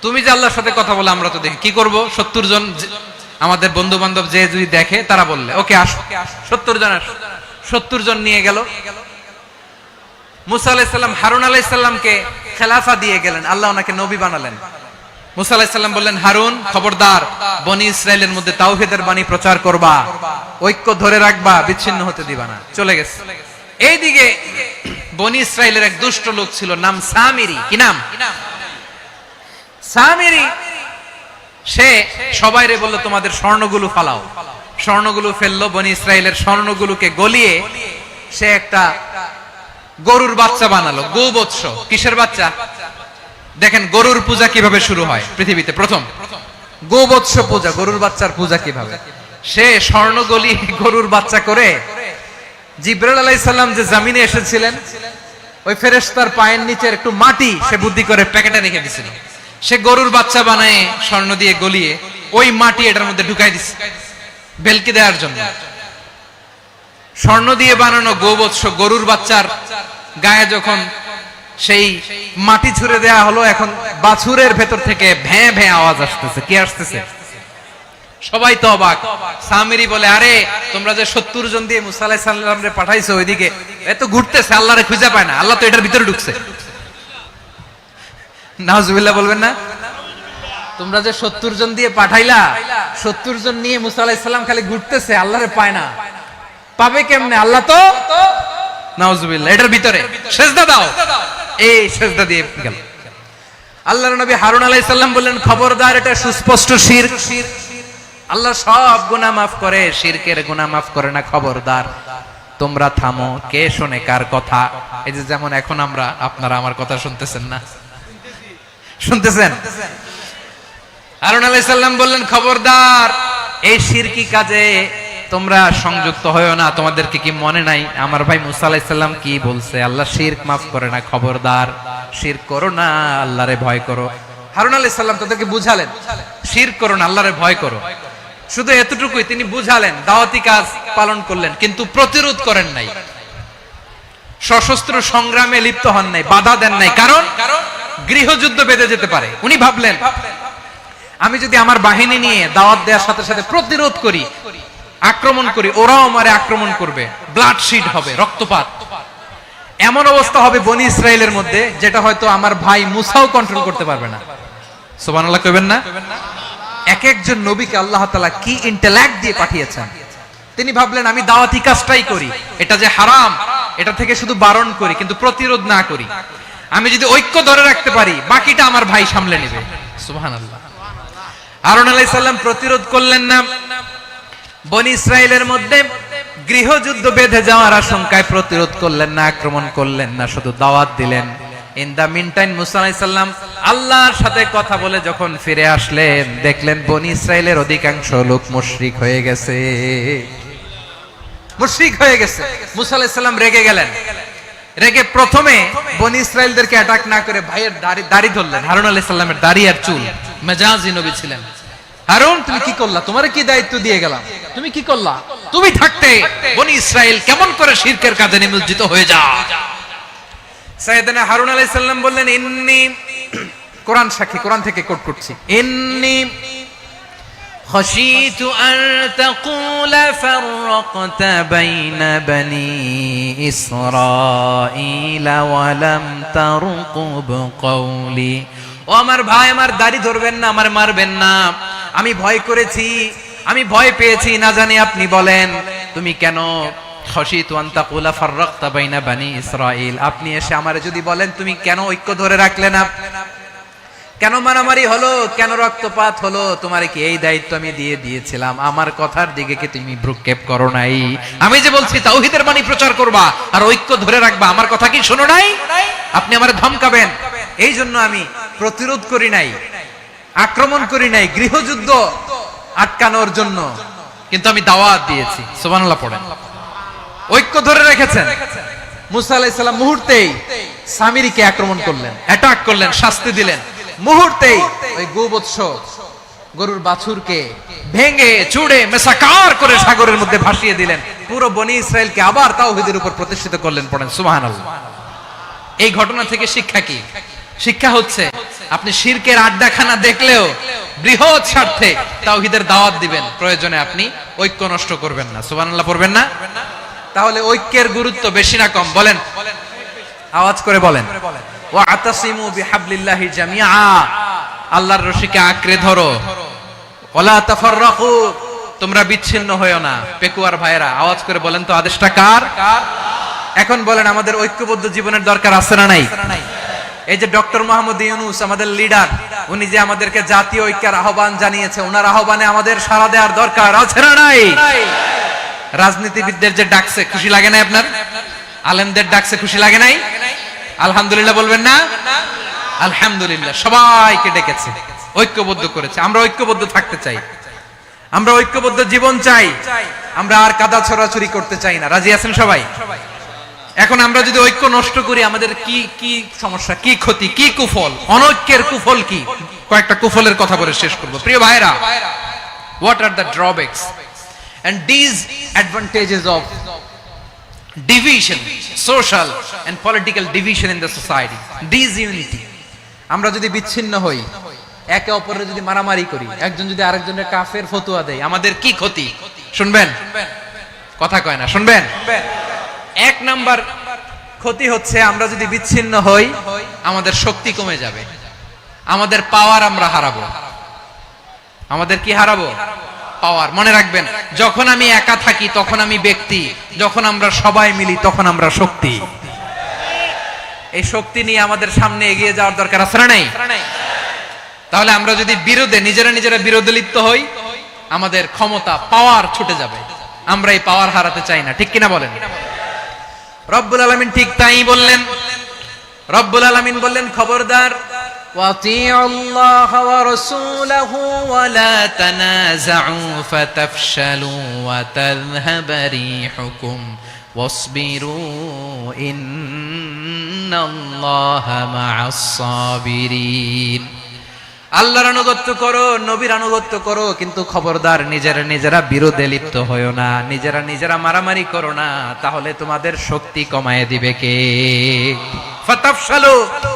তুমি যে আল্লাহর সাথে কথা বলে আমরা তো দেখি, কি করব? 70 জন আমাদের বন্ধু বান্ধব যে যদি দেখে, তারা বললে ওকে আসো, 70 জন আসো। 70 জন নিয়ে গেল। মুসা আলাইহিস সালাম হারুন আলাইহিস সালামকে খেলাফা দিয়ে গেলেন, আল্লাহ ওনাকে নবী বানালেন। মুসা আলাইহিস সালাম বললেন, হারুন খবরদার, বনি ইসরাইলের মধ্যে তাওহীদের বাণী প্রচার করবা, ঐক্য ধরে রাখবা, বিচ্ছিন্ন হতে দিবা না। চলে গেছে। এইদিকে বনি ইসরাইলের এক দুষ্ট লোক ছিল, নাম সামিরি। কি নাম? সামিরি। সে সবাইরে বলল তোমাদের স্বর্ণগুলো ফালাও। স্বর্ণগুলো ফেললো। বনি ইসরাইলের স্বর্ণগুলোকে গলিয়ে সে একটা গরুর বাচ্চা বানালো। গোবৎস। কিসের বাচ্চা? দেখেন গরুর পূজা কিভাবে শুরু হয় পৃথিবীতে প্রথম। গোবৎস পূজা, গরুর বাচ্চার পূজা কিভাবে। সে স্বর্ণ গলিয়ে গরুর বাচ্চা করে, জিবরাইল আলাইহিস সালাম যে জমিনে এসেছিলেন, ওই ফেরেশতার পায়ের নিচে একটু মাটি সে বুদ্ধি করে প্যাকেটে রেখে দিয়েছিল। সে গরুর বাচ্চা বানায় স্বর্ণ দিয়ে গলিয়ে ওই মাটি এটার মধ্যে ঢুকাই দিছে বেলকি দেওয়ার জন্য। স্বর্ণ দিয়ে বানানো গোবৎস গরুর বাচ্চার গায়ে যখন সেই মাটি ছুঁড়ে দেয়া হলো, এখন বাছুরের ভেতর থেকে ভ্যাঁ ভ্যাঁ আওয়াজ আসতেছে। কি আসতেছে? সবাই তো অবাক। সামিরি বলে, আরে তোমরা যে 70 জন দিয়ে মুসা আলাইহিস সালামরে পাঠাইছো, ওইদিকে এত ঘুরতেছে, আল্লাহরে খুঁজে পায় না, আল্লাহ তো এটার ভিতরে ঢুকছে। নাউজুবিল্লাহ বলবেন না? তোমরা যে 70 জন দিয়ে পাঠাইলা, 70 জন নিয়ে মুসা আলাইহিস সালাম খালি ঘুরতেছে, আল্লাহরে পায় না। পাবে কেমনে? আল্লাহ তো নাউজুবিল্লাহ এটার ভিতরে। সেজদা দাও। এই সেজদা দিয়ে গেল। আল্লাহর নবী হারুন আলাইহিস সালাম বললেন, খবরদার, এটা সুস্পষ্ট শিরক। আল্লাহ সব গুনাহ মাফ করে, শিরকের গুনাহ মাফ করে না। খবরদার, তোমরা থামো। কে শোনে কার কথা? এই যে যেমন এখন আপনারা আমার কথা শুনতেছেন না? শুনতেছেন? হারুন আলাইহিস সালাম বললেন, খবরদার, এই শিরকি কাজে তোমরা সংযুক্ত হয়ো না। তোমাদেরকে কি মনে নাই আমার ভাই মুসা আলাইহিস সালাম কি বলছে? আল্লাহ শিরক মাফ করে না। খবরদার, শিরক করো না, আল্লাহরে ভয় করো। হারুন আলাইহিস সালাম তাদেরকে বুঝালেন, শিরক করো না, আল্লাহরে ভয় করো। শুধু এতটুকুই তিনি বুঝালেন, দাওয়াতি কাজ পালন করলেন, কিন্তু প্রতিরোধ করেন নাই, সশস্ত্র সংগ্রামে লিপ্ত হন নাই, বাধা দেন নাই। কারণ গৃহযুদ্ধ বেঁধে যেতে পারে। উনি ভাবলেন, আমি যদি আমার বাহিনী নিয়ে দাওয়াত দেওয়ার সাথে সাথে প্রতিরোধ করি, আক্রমণ করি, ওরাও আমারে আক্রমণ করবে, ব্লাডশিড হবে, রক্তপাত। এমন অবস্থা হবে বনি ইসরাইলের মধ্যে, যেটা হয়তো আমার ভাই মুসাও কন্ট্রোল করতে পারবে না। সুবহানাল্লাহ কইবেন না? এক একজন নবীকে আল্লাহ তাআলা কি ইন্টেলেক্ট দিয়ে পাঠিয়েছেন। তিনি ভাবলেন, আমি দাওয়াতি কাজটাই করি, এটা যে হারাম এটা থেকে শুধু বারণ করি, কিন্তু প্রতিরোধ না করি। আমি যদি ঐক্য ধরে রাখতে পারি, বাকিটা আমার ভাই সামলে নেবে। সুবহানাল্লাহ। হারুন আলাইহিস সালাম প্রতিরোধ করলেন না। বনি ইসরাইলের মধ্যে গৃহযুদ্ধ বেঁধে যাওয়ার আশঙ্কায় প্রতিরোধ করলেন না, আক্রমণ করলেন না, শুধু দাওয়াত দিলেন। ইন দা মিন টাইম মুসা আলাইহিস সালাম আল্লাহর সাথে কথা বলে যখন ফিরে আসলেন, দেখলেন বনি ইসরাইলের অধিকাংশ লোক মুশরিক হয়ে গেছে। মুশরিক হয়ে গেছে। মুসা আলাইহিস সালাম রেগে গেলেন। রেগে প্রথমে বনি ইসরাইলদেরকে অ্যাটাক না করে ভাইয়ের দাড়ি ধরলেন। হারুন আলাইহিস সালামের দাড়ি আর চুল। মেজাজি নবী ছিলেন। হারুন, তুমি কি করলা? তোমারে কি দায়িত্ব দিয়ে গেলাম? তুমি কি করলা? তুমি থাকতে বনি ইসরাইল কেমন করে শিরকের কাজে নিমজ্জিত হয়ে যায়? সাইয়েদনা হারুন আলাইহিস সালাম বললেন, ইন্নী, কোরআন সাক্ষী, কোরআন থেকে কোট করছি, ইন্নী خشيت أن تقول فرقت بين بني إسرائيل ولم ترقب قولي। ও আমার ভাই, আমার দাড়ি ধরবেন না, আমার মারবেন না। আমি ভয় করেছি, আমি ভয় পেয়েছি, না জানি আপনি বলেন তুমি কেন খশিতু আন তাকুলা ফাররাকতা বাইনা বানি ইসরাঈল, আপনি এসে আমারে যদি বলেন তুমি কেন ঐক্য ধরে রাখলে না, কেন মারামারি হলো, কেন রক্তপাত হলো, তোমারে কি এই দায়িত্ব আমি দিয়ে দিয়েছিলাম? আমার কথার দিকে কি তুমি ভ্রুক্ষেপ করো নাই? আমি যে বলছি তাওহীদের বাণী প্রচার করবা আর ঐক্য ধরে রাখবা, আমার কথা কি শোনো নাই? আপনি আমারে ধমকাবেন, এই জন্য আমি প্রতিরোধ করি নাই, আক্রমণ করি নাই, গৃহযুদ্ধ আটকানোর জন্য কিন্তু আমি দাওয়াত দিয়েছি। সুবহানাল্লাহ পড়েন। ঐক্য ধরে রেখেছেন। মুসা আলাইহিস সালাম মুহূর্তেই সামিরীকে আক্রমণ করলেন, অ্যাটাক করলেন, শাস্তি দিলেন। মুহূর্তেই ওই গোবৎস গরুর বাছুরকে ভেঙে চুড়ে মেসাকার করে সাগরের মধ্যে ভাসিয়ে দিলেন। পুরো বনি ইসরায়েলকে আবার তাওহীদের উপর প্রতিষ্ঠিত করলেন। পড়েন সুবহানাল্লাহ। এই ঘটনা থেকে শিক্ষা কি? শিক্ষা হচ্ছে আপনি শিরকের আড্ডাখানা দেখলেও বৃহৎ স্বার্থে তাওহীদের দাওয়াত দিবেন, প্রয়োজনে আপনি ঐক্য নষ্ট করবেন না। সুবহানাল্লাহ পড়বেন না? তাহলে ঐক্যের গুরুত্ব বেশি না কম? বলেন, আওয়াজ করে বলেন। ওয়াতাসিমু বিহাবলিল্লাহি জামিআ, আল্লাহর রশিকে আঁকড়ে ধরো। ওয়ালা তাফাররাকু, তোমরা বিচ্ছিন্ন হয়ো না। পেকুয়ার ভাইরা আওয়াজ করে বলেন তো আদেশটা কার? এখন বলেন আমাদের ঐক্যবদ্ধ জীবনের দরকার আছে না নাই? এই যে ডক্টর মোহাম্মদ ইউনূস আমাদের লিডার, উনি যে আমাদেরকে জাতীয় ঐক্যের আহ্বান জানিয়েছে, ওনার আহ্বানে আমাদের সাড়া দেওয়ার দরকার আছে না নাই? রাজনীতিবিদদের যে ডাকছে খুশি লাগে না আপনার? আলেমদের ডাকছে খুশি লাগে নাই? আলহামদুলিল্লাহ বলবেন না? আলহামদুলিল্লাহ, সবাইকে ডেকেছে, ঐক্যবদ্ধ করেছে। আমরা ঐক্যবদ্ধ থাকতে চাই, আমরা ঐক্যবদ্ধ জীবন চাই, আমরা আর কাদা ছড়াছড়ি করতে চাই না। রাজি আছেন সবাই? এখন আমরা যদি ঐক্য নষ্ট করি আমাদের কি কি সমস্যা, কি ক্ষতি, কি কুফল? অনৈক্যের কুফল কি? কয়েকটা কুফলের কথা বলে শেষ করব। প্রিয় ভাইরা, what are the drawbacks and disadvantages of division, social and political division in the society? Disunity, আমরা যদি বিচ্ছিন্ন হই, একে অপরের যদি মারামারি করি, একজন যদি আরেকজনের কাফের ফতোয়া দেয়, আমাদের কি ক্ষতি? শুনবেন? কথা কয় না, শুনবেন? এক নাম্বার ক্ষতি হচ্ছে আমরা যদি বিচ্ছিন্ন হই আমাদের শক্তি কমে যাবে, আমাদের পাওয়ার আমরা হারাবো। আমাদের কি হারাবো? পাওয়ার। মনে রাখবেন, যখন আমি একা থাকি তখন আমি ব্যক্তি, যখন আমরা সবাই মিলি তখন আমরা শক্তি। এই শক্তি নিয়ে আমাদের সামনে এগিয়ে যাওয়ার দরকার আছে না নাই? তাহলে আমরা যদি বিরোধে নিজেরা বিরোধে লিপ্ত হই আমাদের ক্ষমতা, পাওয়ার ছুটে যাবে। আমরা এই পাওয়ার হারাতে চাই না, ঠিক কিনা বলেন? রব্বুল আলামিন ঠিক তাই বললেন। রব্বুল আলামিন বললেন, খবরদার, ওয়াতিউল্লাহ ওয়া রাসূলাহু ওয়া লা তানাযাউ ফাতাফশালু ওয়া তাযহাবা রিহুকুম ওয়াসবিরু ইন্নাল্লাহা মা'আস সাবিরিন। আল্লাহর আনুগত্য করো, নবীর আনুগত্য করো, কিন্তু খবরদার নিজেরা বিরোধে লিপ্ত হয়ো না, নিজেরা মারামারি করো না, তাহলে তোমাদের শক্তি কমায় দিবে কে? ফাতাফশালু,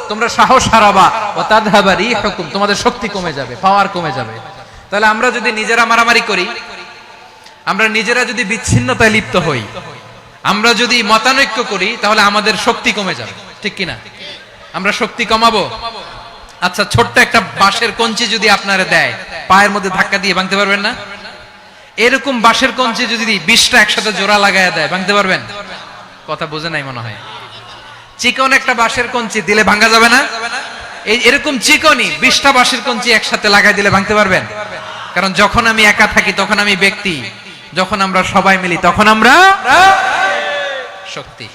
তোমরা সাহস হারাবা, ওয়া তাযহাবা রিহুকুম, তোমাদের শক্তি কমে যাবে, পাওয়ার কমে যাবে। তাহলে আমরা যদি নিজেরা মারামারি করি, আমরা নিজেরা যদি বিচ্ছিন্নতায় লিপ্ত হই, আমরা যদি মতানৈক্য করি, তাহলে আমাদের শক্তি কমে যাবে, ঠিক কিনা? আমরা শক্তি কমাবো। আচ্ছা, ছোট্ট একটা বাঁশের কঞ্চি যদি আপনারা দেয়, পায়ের মধ্যে ধাক্কা দিয়ে ভাঙতে পারবেন না? এরকম বাঁশের কঞ্চি যদি 20টা একসাথে জোড়া লাগায় দেয়, ভাঙতে পারবেন? কথা বোঝে নাই মনে হয়। চিকন একটা বাঁশের কঞ্চি দিলে ভাঙা যাবে না? এরকম চিকনই 20টা বাঁশের কঞ্চি একসাথে লাগাই দিলে ভাঙতে পারবেন? কারণ যখন আমি একা থাকি তখন আমি ব্যক্তি, যখন আমরা সবাই মিলি তখন আমরা শক্তি।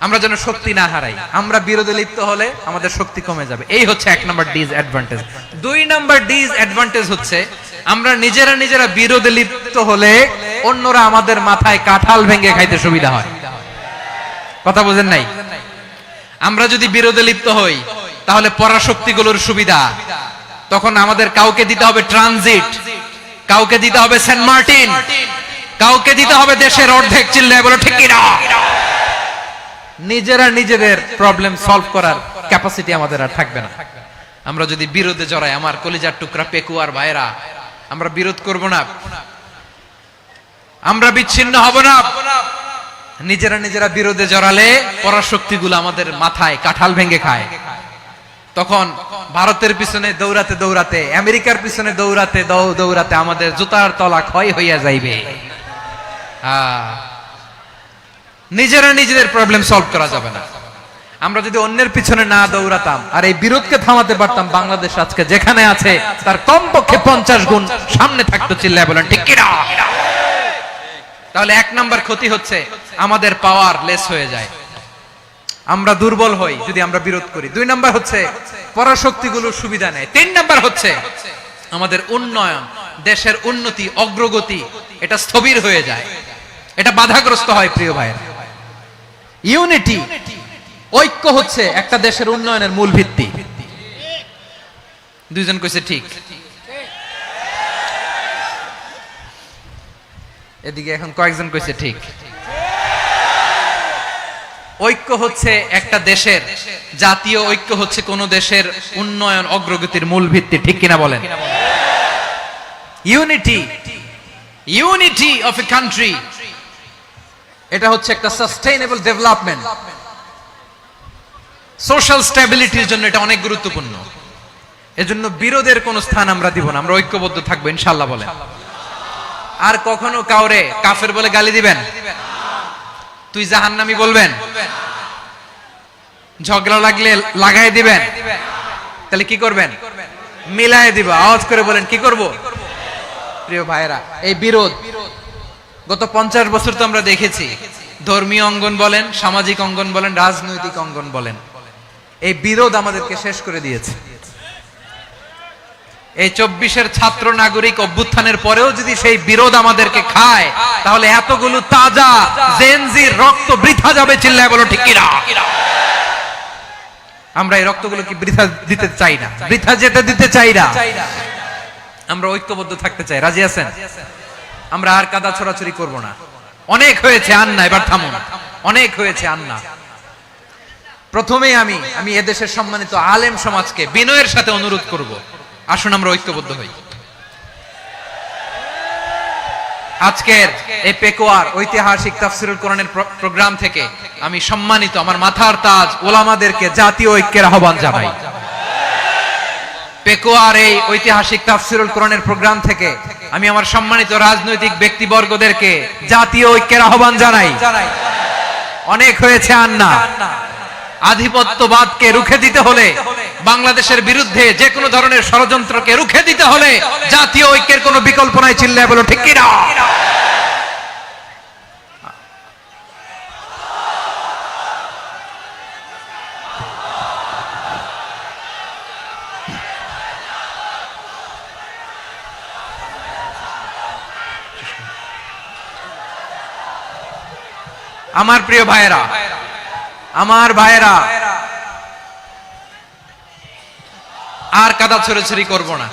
আমরা যেন শক্তি না হারাই। আমরা বিরোধে লিপ্ত হলে আমাদের শক্তি কমে যাবে। এই হচ্ছে এক নাম্বার ডিসঅ্যাডভান্টেজ। 2 নাম্বার ডিসঅ্যাডভান্টেজ হচ্ছে আমরা নিজেরা বিরোধে লিপ্ত হলে অন্যরা আমাদের মাথায় কাঁঠাল ভেঙে খাইতে সুবিধা হয়। কথা বোঝেন নাই? আমরা যদি বিরোধে লিপ্ত হই তাহলে পরাশক্তিগুলোর সুবিধা, তখন আমাদের কাউকে দিতে হবে ট্রানজিট, কাউকে দিতে হবে সেন্ট মার্টিন, কাউকে দিতে হবে দেশের অর্ধেক। চিল্লায় বলো ঠিক কিনা? নিজেদের প্রবলেম সলভ করার ক্যাপাসিটি আমাদের আর থাকবে না আমরা যদি বিরোধে জড়াই। আমার কলিজার টুকরা পেকুয়ার ভাইরা, আমরা বিরোধ করব না, আমরা বিচ্ছিন্ন হব না। নিজেরা নিজেরা বিরোধে জড়ালে পরাশক্তিগুলো আমাদের মাথায় কাঁঠাল ভেঙে খায়। তখন ভারতের পিছনে দৌড়াতে দৌড়াতে, আমেরিকার পিছনে দৌড়াতে দৌড়াতে আমাদের জুতার তলা ক্ষয় হইয়া যাইবে। নিজেরা নিজেদের প্রবলেম সলভ করা যাবে না। আমরা যদি অন্যের পিছনে না দৌড়াতাম আর এই বিরোধকে থামাতে পারতাম, বাংলাদেশ আজকে যেখানে আছে তার কমপক্ষে 50 গুণ সামনে থাকতো। চিল্লায় বলেন ঠিক কিনা? তাহলে এক নাম্বার ক্ষতি হচ্ছে আমাদের পাওয়ার লেস হয়ে যায়, আমরা দুর্বল হই যদি আমরা বিরোধ করি। 2 নাম্বার হচ্ছে পরাশক্তিগুলোর সুবিধা নেয়। 3 নাম্বার হচ্ছে আমাদের উন্নয়ন, দেশের উন্নতি, অগ্রগতি এটা স্থবির হয়ে যায়, এটা বাধাগ্রস্ত হয়। প্রিয় ভাইয়েরা, ইউনিটি, ঐক্য হচ্ছে একটা দেশের উন্নয়নের মূল ভিত্তি। 2 জন কইছে ঠিক, এদিকে এখন কয়েকজন কইছে ঠিক। ঐক্য হচ্ছে একটা দেশের, জাতীয় ঐক্য হচ্ছে কোন দেশের উন্নয়ন অগ্রগতির মূল ভিত্তি। ঠিক কিনা বলেন? Unity, unity of a country, এটা হচ্ছে একটা সাস্টেইনেবল ডেভেলপমেন্ট, সোশ্যাল স্ট্যাবিলিটির জন্য এটা অনেক গুরুত্বপূর্ণ। এজন্য বিরোধের কোন স্থান আমরা দিব না, আমরা ঐক্যবদ্ধ থাকবো ইনশাআল্লাহ। বলেন। আর কখনো কাউরে কাফের বলে গালি দিবেন? তুই জাহান্নামী বলবেন? ঝগড়া লাগলে লাগাই দিবেন? তাহলে কি করবেন? মিলায় দিব। আওয়াজ করে বলেন কি করব? প্রিয় ভাইরা, এই বিরোধ গত 50 বছর তো আমরা দেখেছি। ধর্মীয় অঙ্গন বলেন, সামাজিক অঙ্গন বলেন, রাজনৈতিক অঙ্গন বলেন, এই বিরোধ আমাদেরকে শেষ করে দিয়েছে। এই 24-এর ছাত্র নাগরিক অভ্যুত্থানের পরেও যদি সেই বিরোধ আমাদেরকে খায়, তাহলে এতগুলো তাজা জেনজির রক্ত বৃথা যাবে। চিল্লায় বলো ঠিক কিনা? আমরা এই রক্তগুলো কি বৃথা দিতে চাই না, বৃথা যেতে দিতে চাই না। আমরা ঐক্যবদ্ধ থাকতে চাই। রাজি আছেন? আমরা আর কাদা ছড়াছড়ি করব না। অনেক হয়েছে আন্না, এবার থামুন। অনেক হয়েছে আন্না। প্রথমেই আমি এদেশের সম্মানিত আলেম সমাজকে বিনয়ের সাথে অনুরোধ করব, আসুন আমরা ঐক্যবদ্ধ হই। আজকের এই পেকুয়ার ঐতিহাসিক তাফসিরুল কোরআনের প্রোগ্রাম থেকে আমি সম্মানিত আমার মাথার তাজ ওলামাদেরকে জাতীয় ঐক্যের আহ্বান জানাই। পেকুয়ার এই ঐতিহাসিক তাফসিরুল কোরআনের প্রোগ্রাম থেকে আমি আমার সম্মানিত রাজনৈতিক ব্যক্তিবর্গদেরকে জাতীয় ঐক্যের আহ্বান জানাই। অনেক হয়েছে আন্না। আধিপত্যবাদকে রুখে দিতে হলে, বাংলাদেশের বিরুদ্ধে যে কোনো ধরনের ষড়যন্ত্রকে রুখে দিতে হলে জাতীয় ঐক্যের কোনো বিকল্প নাই। চিল্লায় বলো ঠিক কিনা? আমার প্রিয় ভাইয়েরা, আমার ভাইয়েরা, আর কাদা ছড়াছড়ি করব না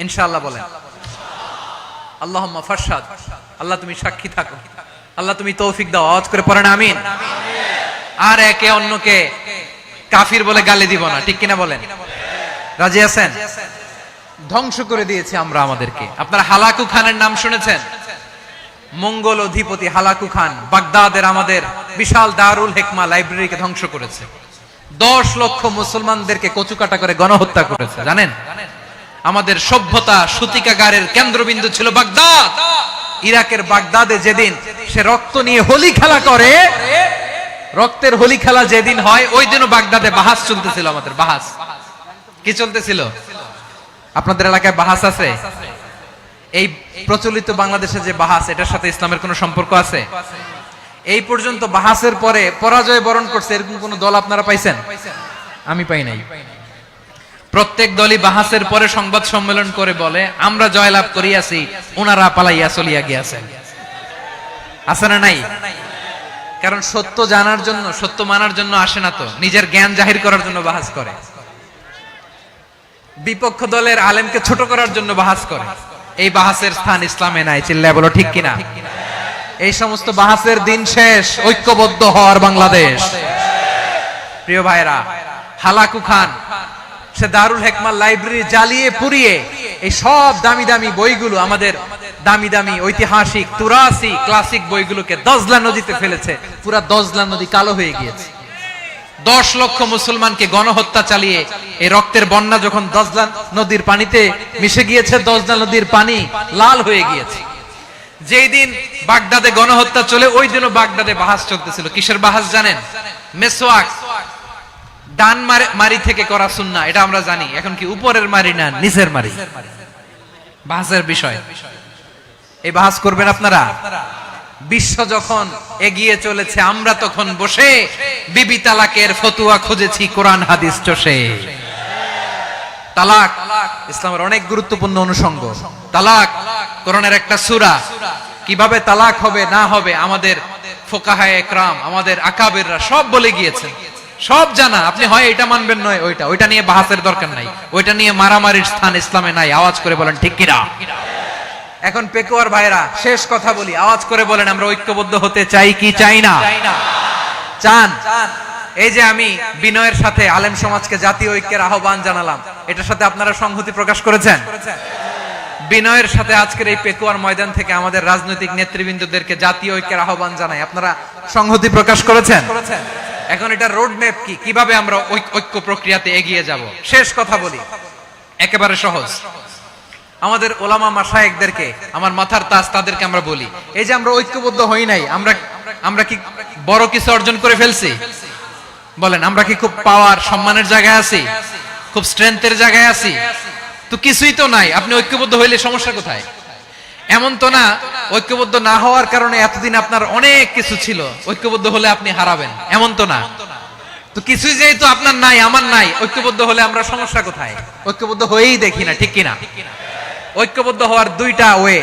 ইনশাআল্লাহ। বলেন আল্লাহুম্মা ফারশাদ। আল্লাহ তুমি সাক্ষী থাকো, আল্লাহ তুমি তৌফিক দাও। আওয়াজ করে পড়েন আমিন। আর একে অন্যকে কাফির বলে গালি দিব না। ঠিক কিনা বলেন? রাজি আছেন? ধ্বংস করে দিয়েছি আমরা আমাদেরকে। আপনারা হালাকু খানের নাম শুনেছেন? মঙ্গল অধিপতি হালাকু খান বাগদাদের আমাদের বিশাল দারুল হিকমা লাইব্রেরিকে ধ্বংস করেছে। 10 লক্ষ মুসলমানদেরকে কচুকাটা করে গণহত্যা করেছে। জানেন? আমাদের সভ্যতা সূতিকাগারের কেন্দ্রবিন্দু ছিল বাগদাদ। ইরাকের বাগদাদে যেদিন সে রক্ত নিয়ে হোলি খেলা করে, রক্তের হোলি খেলা যেদিন হয়, ওই দিনও বাগদাদে বাহাস চলতেছিল। আমাদের বাহাস কি চলতেছিল? আপনাদের এলাকায় বাহাস আছে? এই প্রচলিত বাংলাদেশে যে বাহাস, এটার সাথে ইসলামের কোনো সম্পর্ক আছে? এই পর্যন্ত বাহাসের পরে পরাজয় বরণ করছে এরকম কোন দল আপনারা পাইছেন? আমি পাই নাই। প্রত্যেক দলই বাহাসের পরে সংবাদ সম্মেলন করে বলে আমরা জয়লাভ করিয়াছি, ওনারা পালাইয়া চলিয়া গিয়াছেন। আছে না নাই? কারণ সত্য জানার জন্য, সত্য মানার জন্য আসে না তো, নিজের জ্ঞান জাহির করার জন্য বাহাস করে। বিপক্ষ দলের আলেমকে ছোট করার জন্য বাহাস করে। এই বাহাসের স্থান ইসলামে নাই। চিল্লায় বলো ঠিক কিনা? এই সমস্ত বাহাসের দিন শেষ। ঐক্যবদ্ধ হওয়ার বাংলাদেশ। প্রিয় ভাইরা, হালাকু খান সে দারুল হিকমা লাইব্রেরি জ্বালিয়ে পুড়িয়ে এই সব দামি দামি বইগুলো, আমাদের দামি দামি ঐতিহাসিক তুরাসি ক্লাসিক বইগুলোকে দজলা নদীতে ফেলেছে। পুরা দজলা নদী কালো হয়ে গিয়েছে। 10 লক্ষ মুসলমানকে গণহত্যা চালিয়ে এই রক্তের বন্যা যখন দজলা নদীর পানিতে মিশে গিয়েছে, দজলা নদীর পানি লাল হয়ে গিয়েছে। যেই দিন বাগদাদে গণহত্যা চলে, ওই দিনও বাগদাদে বাহাস চলতেছিল। কিসের বাহাস জানেন? মেসওয়াক, ডান মারি থেকে করা সুন্নাহ, এটা আমরা জানি। এখন কি উপরের মারি না নিচের মারি? বাহাসের বিষয়। এই বাহাস করবেন আপনারা। বিশ্ব যখন এগিয়ে চলেছে, আমরা তখন বসে বিবি তালাকের ফতুয়া খুঁজেছি কোরআন হাদিস চষে। তালাক ইসলামের অনেক গুরুত্বপূর্ণ অনুষঙ্গ। তালাক কোরআনের একটা সূরা। কিভাবে তালাক হবে না হবে আমাদের ফুকাহায়ে একরাম, আমাদের আকাবেররা সব বলে গিয়েছেন, সব জানা। আপনি হয় এটা মানবেন, নয় ওইটা নিয়ে বাহাসের দরকার নাই, ওইটা নিয়ে মারামারির স্থান ইসলামে নাই। আওয়াজ করে বলেন ঠিক কিনা? এখন পেকুয়ার ভাইরা, শেষ কথা বলি, আওয়াজ করে বলেন আমরা ঐক্যবদ্ধ হতে চাই কি চাই না? চান? এই যে আমি বিনয়ের সাথে আলেম সমাজকে জাতীয় ঐক্যের আহ্বান জানালাম, এটার সাথে আপনারা সংহতি প্রকাশ করেছেন? বিনয়ের সাথে আজকের এই পেকুয়ার ময়দান থেকে আমাদের রাজনৈতিক নেতৃবৃন্দদেরকে জাতীয় ঐক্যের আহ্বান জানাই, আপনারা সংহতি প্রকাশ করেছেন? এখন এটা রোড ম্যাপ কি, কিভাবে আমরা ঐক্য প্রক্রিয়াতে এগিয়ে যাব? শেষ কথা বলি, একেবারে সহজ। আমাদের ওলামা মাশায়েখদেরকে, আমার মাথার তাজ, তাদেরকে আমরা বলি, এই যে আমরা ঐক্যবদ্ধ হই নাই, আমরা কি বড় কিছু অর্জন করে ফেলছি? বলেন, আমরা কি খুব পাওয়ার সম্মানের জায়গায় আছি? খুব স্ট্রেংথের জায়গায় আছি? তো কিছুই তো নাই। আপনি ঐক্যবদ্ধ হইলে সমস্যা কোথায়? এমন তো না ঐক্যবদ্ধ না হওয়ার কারণে এতদিন আপনার অনেক কিছু ছিল, ঐক্যবদ্ধ হলে আপনি হারাবেন, এমন তো না। তো কিছুই যেহেতু আপনার নাই, আমার নাই, ঐক্যবদ্ধ হলে আমরা সমস্যা কোথায়? ঐক্যবদ্ধ হয়েই দেখি না, ঠিক কিনা? ঐক্যবদ্ধ হওয়ার দুইটা ওয়ে।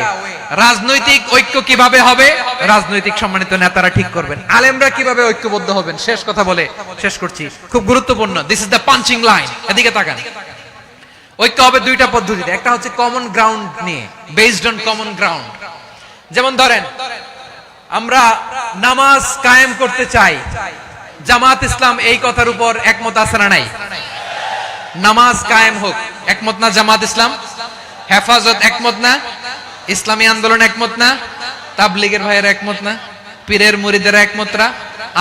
রাজনৈতিক ঐক্য কিভাবে হবে? রাজনৈতিক সম্মানিত নেতারা ঠিক করবেন। আলেমরা কিভাবে ঐক্যবদ্ধ হবেন? শেষ কথা বলে শেষ করছি, খুব গুরুত্বপূর্ণ। This is the punching line. এদিকে তাকান। ঐক্য হবে দুইটা পদ্ধতিতে। একটা হচ্ছে কমন গ্রাউন্ড নিয়ে, বেসড অন কমন গ্রাউন্ড। যেমন ধরেন, আমরা নামাজ কায়েম করতে চাই, জামাত ইসলাম এই কথার উপর একমত আছে না নাই? নামাজ কায়েম হোক, একমত না জামাত ইসলাম? হেফাজত একমত না? ইসলামী আন্দোলন একমত না? তাবলীগের ভাইয়েরা একমত না? পীরের মুরিদেরা একমত না?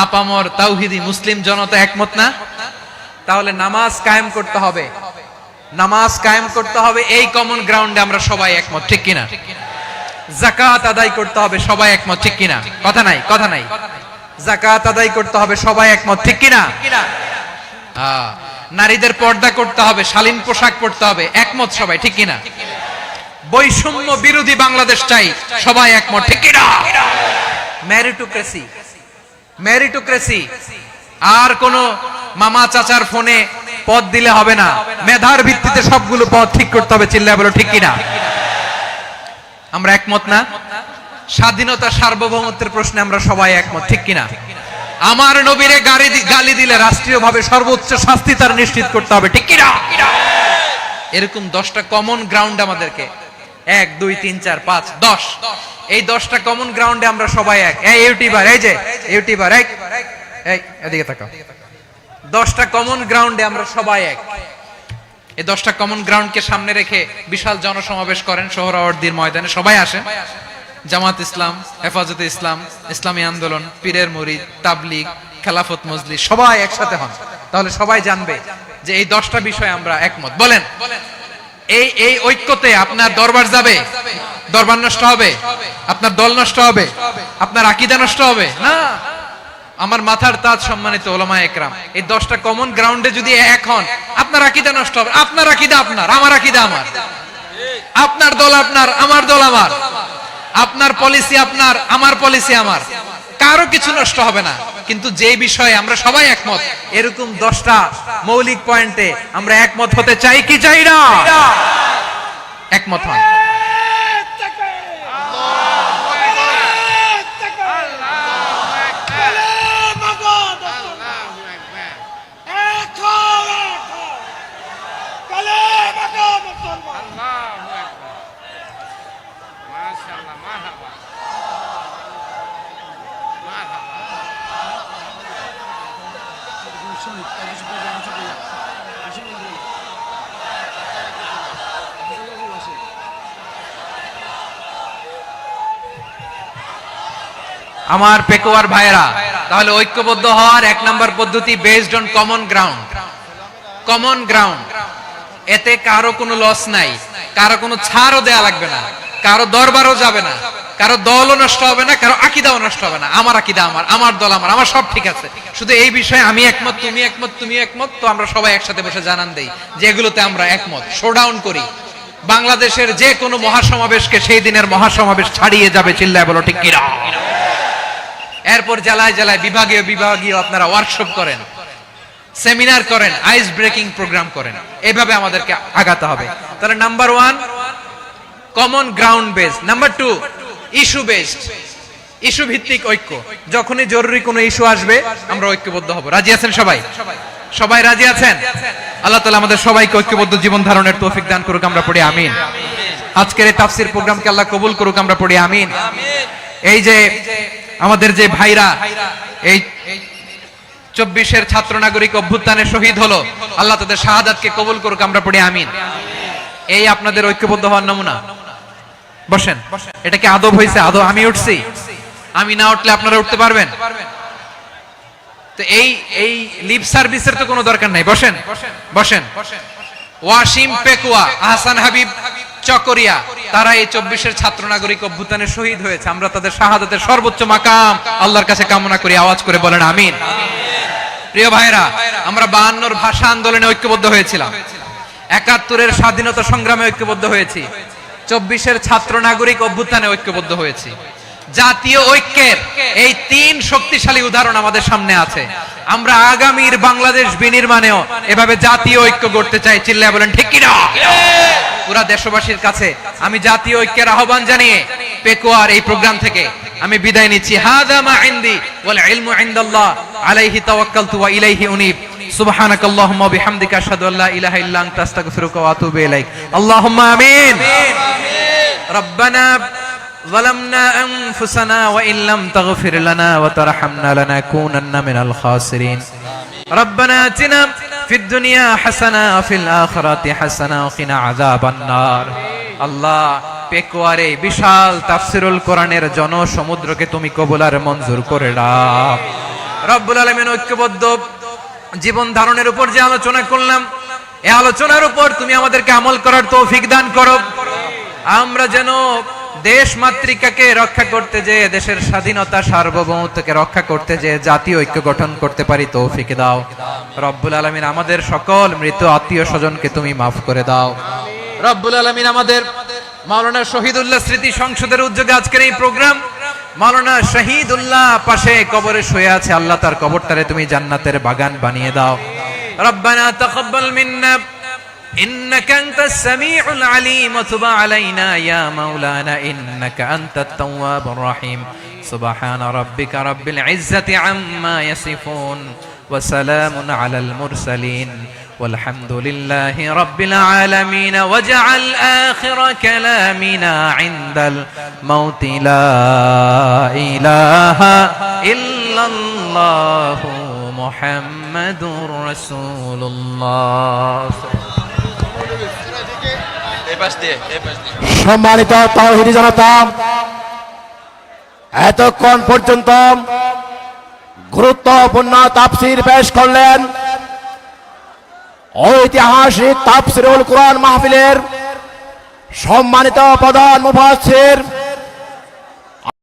আপামর তাওহীদি মুসলিম জনতা একমত না? তাহলে নামাজ কায়েম করতে হবে, নামাজ কায়েম করতে হবে, এই কমন গ্রাউন্ডে আমরা সবাই একমত, ঠিক কিনা? যাকাত আদায় করতে হবে, সবাই একমত, ঠিক কিনা? কথা নাই, কথা নাই। যাকাত আদায় করতে হবে, সবাই একমত, ঠিক কিনা? নারীদের পর্দা করতে হবে, শালীন পোশাক পরতে হবে, একমত সবাই, ঠিক কিনা? বৈষম্য বিরোধী বাংলাদেশ চাই, সবাই একমত, ঠিক কিনা? Meritocracy, meritocracy. আর কোন মামা চাচার ফোনে পদ দিলে হবে না, মেধার ভিত্তিতে সবগুলো পদ ঠিক করতে হবে, চিল্লায় বলো ঠিক কিনা? আমরা একমত না? স্বাধীনতা সার্বভৌমত্বের প্রশ্নে আমরা সবাই একমত, ঠিক কিনা? আমার নবীরে গালি দিলে রাষ্ট্রীয়ভাবে সর্বোচ্চ শাস্তি তার নিশ্চিত করতে হবে, ঠিক কিনা? এরকম 10টা কমন গ্রাউন্ড আমাদেরকে, 1 2 3 4 5 10, এই 10টা কমন গ্রাউন্ডে আমরা সবাই এক। এই ইউটিউবার, এই যে ইউটিউবার, এই এদিকে তাকাও। 10টা কমন গ্রাউন্ডে আমরা সবাই এক। এই 10টা কমন গ্রাউন্ডকে সামনে রেখে বিশাল জনসমাবেশ করেন সোহরাওয়ার্দীর ময়দানে, সবাই আসেন। জামাত ইসলাম, হেফাজতে ইসলাম, ইসলামী আন্দোলন, পীরের মুরিদ, তাবলীগ, খেলাফত মজলিস, সবাই একসাথে হন। তাহলে সবাই জানবে যে এই 10টা বিষয়ে আমরা একমত। বলেন, এই ঐক্যতে আপনার দরবার যাবে? দরবার নষ্ট হবে? আপনার দল নষ্ট হবে? আপনার আকীদা নষ্ট হবে? না। আমার মাথার তাজ সম্মানিত ওলামায়ে একরাম, এই 10টা কমন গ্রাউন্ডে যদি এক হন, আপনার আকীদা নষ্ট হবে? আপনার আকীদা আপনার, আমার আকীদা আমার, আপনার দল আপনার, আমার দল আমার, আপনার পলিসি আপনার, আমার পলিসি আমার, কারো কিছু নষ্ট হবে না। কিন্তু যে বিষয়ে আমরা সবাই একমত, এরকম 10টা মৌলিক পয়েন্টে আমরা একমত হতে চাই কি চাই না? একমত হন। আমার পেকুয়ার ভাইরা, তাহলে ঐক্যবদ্ধ হওয়ার এক নাম্বার পদ্ধতি based on common ground. Common ground, এতে কারো কোনো লস নাই, কারো কোনো ছাড়ও দেয়া লাগবে না, কারো দরবারও যাবে না, কারো দলও নষ্ট হবে না, কারো আকীদাও নষ্ট হবে না। আমার আকীদা আমার, আমার দল আমার, আমার সব ঠিক আছে, শুধু এই বিষয়ে আমি একমত, তুমি একমত, তুমি একমত, তো আমরা সবাই একসাথে বসে জানান দেই যে এগুলোতে আমরা একমত, শোডাউন করি। বাংলাদেশের যে কোনো মহাসমাবেশকে সেই দিনের মহাসমাবেশ ছাড়িয়ে যাবে, চিল্লায় বলো ঠিক কিনা। এরপর জেলায় জেলায় বিভাগীয় বিভাগীয় আপনারা ওয়ার্কশপ করেন, সেমিনার করেন, আইস ব্রেকিং প্রোগ্রাম করেন, এভাবে আমাদেরকে আগাতে হবে। তাহলে number 1 common ground base, number 2 issue based, issue ভিত্তিক ঐক্য। যখনই জরুরি কোনো ইস্যু আসবে আমরা ঐক্যবদ্ধ হব। রাজি আছেন সবাই? সবাই রাজি আছেন? আল্লাহ তাআলা আমাদের সবাইকে ঐক্যবদ্ধ জীবন ধারণের তৌফিক দান করুক, আমরা পড়ি আমিন। আজকের এই তাফসীর প্রোগ্রামকে আল্লাহ কবুল করুক, আমরা পড়ি আমিন। এই যে আমাদের যে ভাইরা এই 24-এর ছাত্র নাগরিক অভ্যুত্থানে শহীদ হলো, আল্লাহ তাদের শাহাদাতকে কবুল করুক, আমরা পড়ি আমিন। এই আপনাদের ঐক্যবদ্ধ হওয়ার নমুনা। বসেন, এটা কি আদব হয়েছে? আদব আমি উঠছি, আমি না উঠলে আপনারা উঠতে পারবেন? তো এই লিপ সার্ভিসের তো কোনো দরকার নাই। বসেন বসেন। ওয়াসিম পেকুয়া, আহসান হাবিব চকরিয়া, তারা এই 24-এর ছাত্র নাগরিক অভ্যুত্থানে শহীদ হয়েছে। আমরা তাদের শাহাদাতের সর্বোচ্চ মাকাম আল্লাহর কাছে কামনা করি, আওয়াজ করে বলেন আমিন। প্রিয় ভাইরা, আমরা 52-র ভাষা আন্দোলনে ঐক্যবদ্ধ হয়েছিলাম, 71-এর স্বাধীনতা সংগ্রামে ঐক্যবদ্ধ হয়েছি, 24-এর ছাত্র নাগরিক অভ্যুত্থানে ঐক্যবদ্ধ হয়েছি। জাতীয় ঐক্যের এই 3 শক্তিশালী উদাহরণ আমাদের সামনে আছে। আমরা আগামীর বাংলাদেশ বিনির্মাণেও এভাবে জাতীয় ঐক্য গড়তে চাই, চিল্লায় বলেন ঠিক কিনা। পুরা দেশবাসীর কাছে আমি জাতীয় ঐক্যের আহ্বান জানিয়ে পেকুয়ার এই প্রোগ্রাম থেকে আমি বিদায় নিচ্ছি। হাযা মা ইনদি ওয়াল ইলমু ইনদাল্লাহ আলাইহি তাওয়াক্কালতু ওয়া ইলাইহি উনীব। সুবহানাকাল্লাহুম্মা ওয়া বিহামদিকা আশহাদু আল্লা ইলাহা ইল্লা আনতা আস্তাগফিরুকা ওয়া আতুবু ইলাইক। আল্লাহুম্মা আমিন। রব্বানা ظلمنا أنفسنا وإن لم تغفر لنا وترحمنا لنكونن من الخاسرين. ربنا آتنا في الدنيا حسنة وفي الآخرة حسنة وقنا عذاب النار. আল্লাহ, পেকুয়ারে বিশাল তাফসিরুল কোরআনের জনসমুদ্রকে তুমি কবুল আর মঞ্জুর করে নাও। রব্বুল আলামিন, ঐক্যবদ্ধ জীবন ধারণের উপর যে আলোচনা করলাম, এই আলোচনার উপর তুমি আমাদেরকে আমল করার তৌফিক দান করো। আমরা যেন দেশ মাতৃকাকে রক্ষা করতে যে, দেশের স্বাধীনতা সার্বভৌমত্বকে রক্ষা করতে যে জাতীয় ঐক্য গঠন করতে পারি, তৌফিক দাও। রব্বুল আলামিন, আমাদের সকল মৃত আত্মীয় স্বজনকে তুমি মাফ করে দাও। রব্বুল আলামিন, আমাদের মাওলানা শহীদুল্লাহ স্মৃতি সংসদের উদ্যোগে আজকের এই প্রোগ্রাম, মাওলানা শহীদুল্লাহ পাশে কবরে শুয়ে আছে, আল্লাহ তার কবরটারে তুমি জান্নাতের বাগান বানিয়ে দাও। রব্বানা তাকাব্বাল মিন্না إنك أنت السميع العليم وتب علينا يا مولانا إنك أنت التواب الرحيم. سبحان ربك رب العزة عما يصفون وسلام على المرسلين والحمد لله رب العالمين. واجعل آخر كلامنا عند الموت لا إله إلا الله محمد رسول الله. সম্মানিত তাওহীদি জনতা, এতক্ষণ পর্যন্ত গুরুত্বপূর্ণ তাফসীর পেশ করলেন ঐতিহাসিক তাফসীরুল কোরআন মাহফিলের সম্মানিত প্রধান মুফাসসির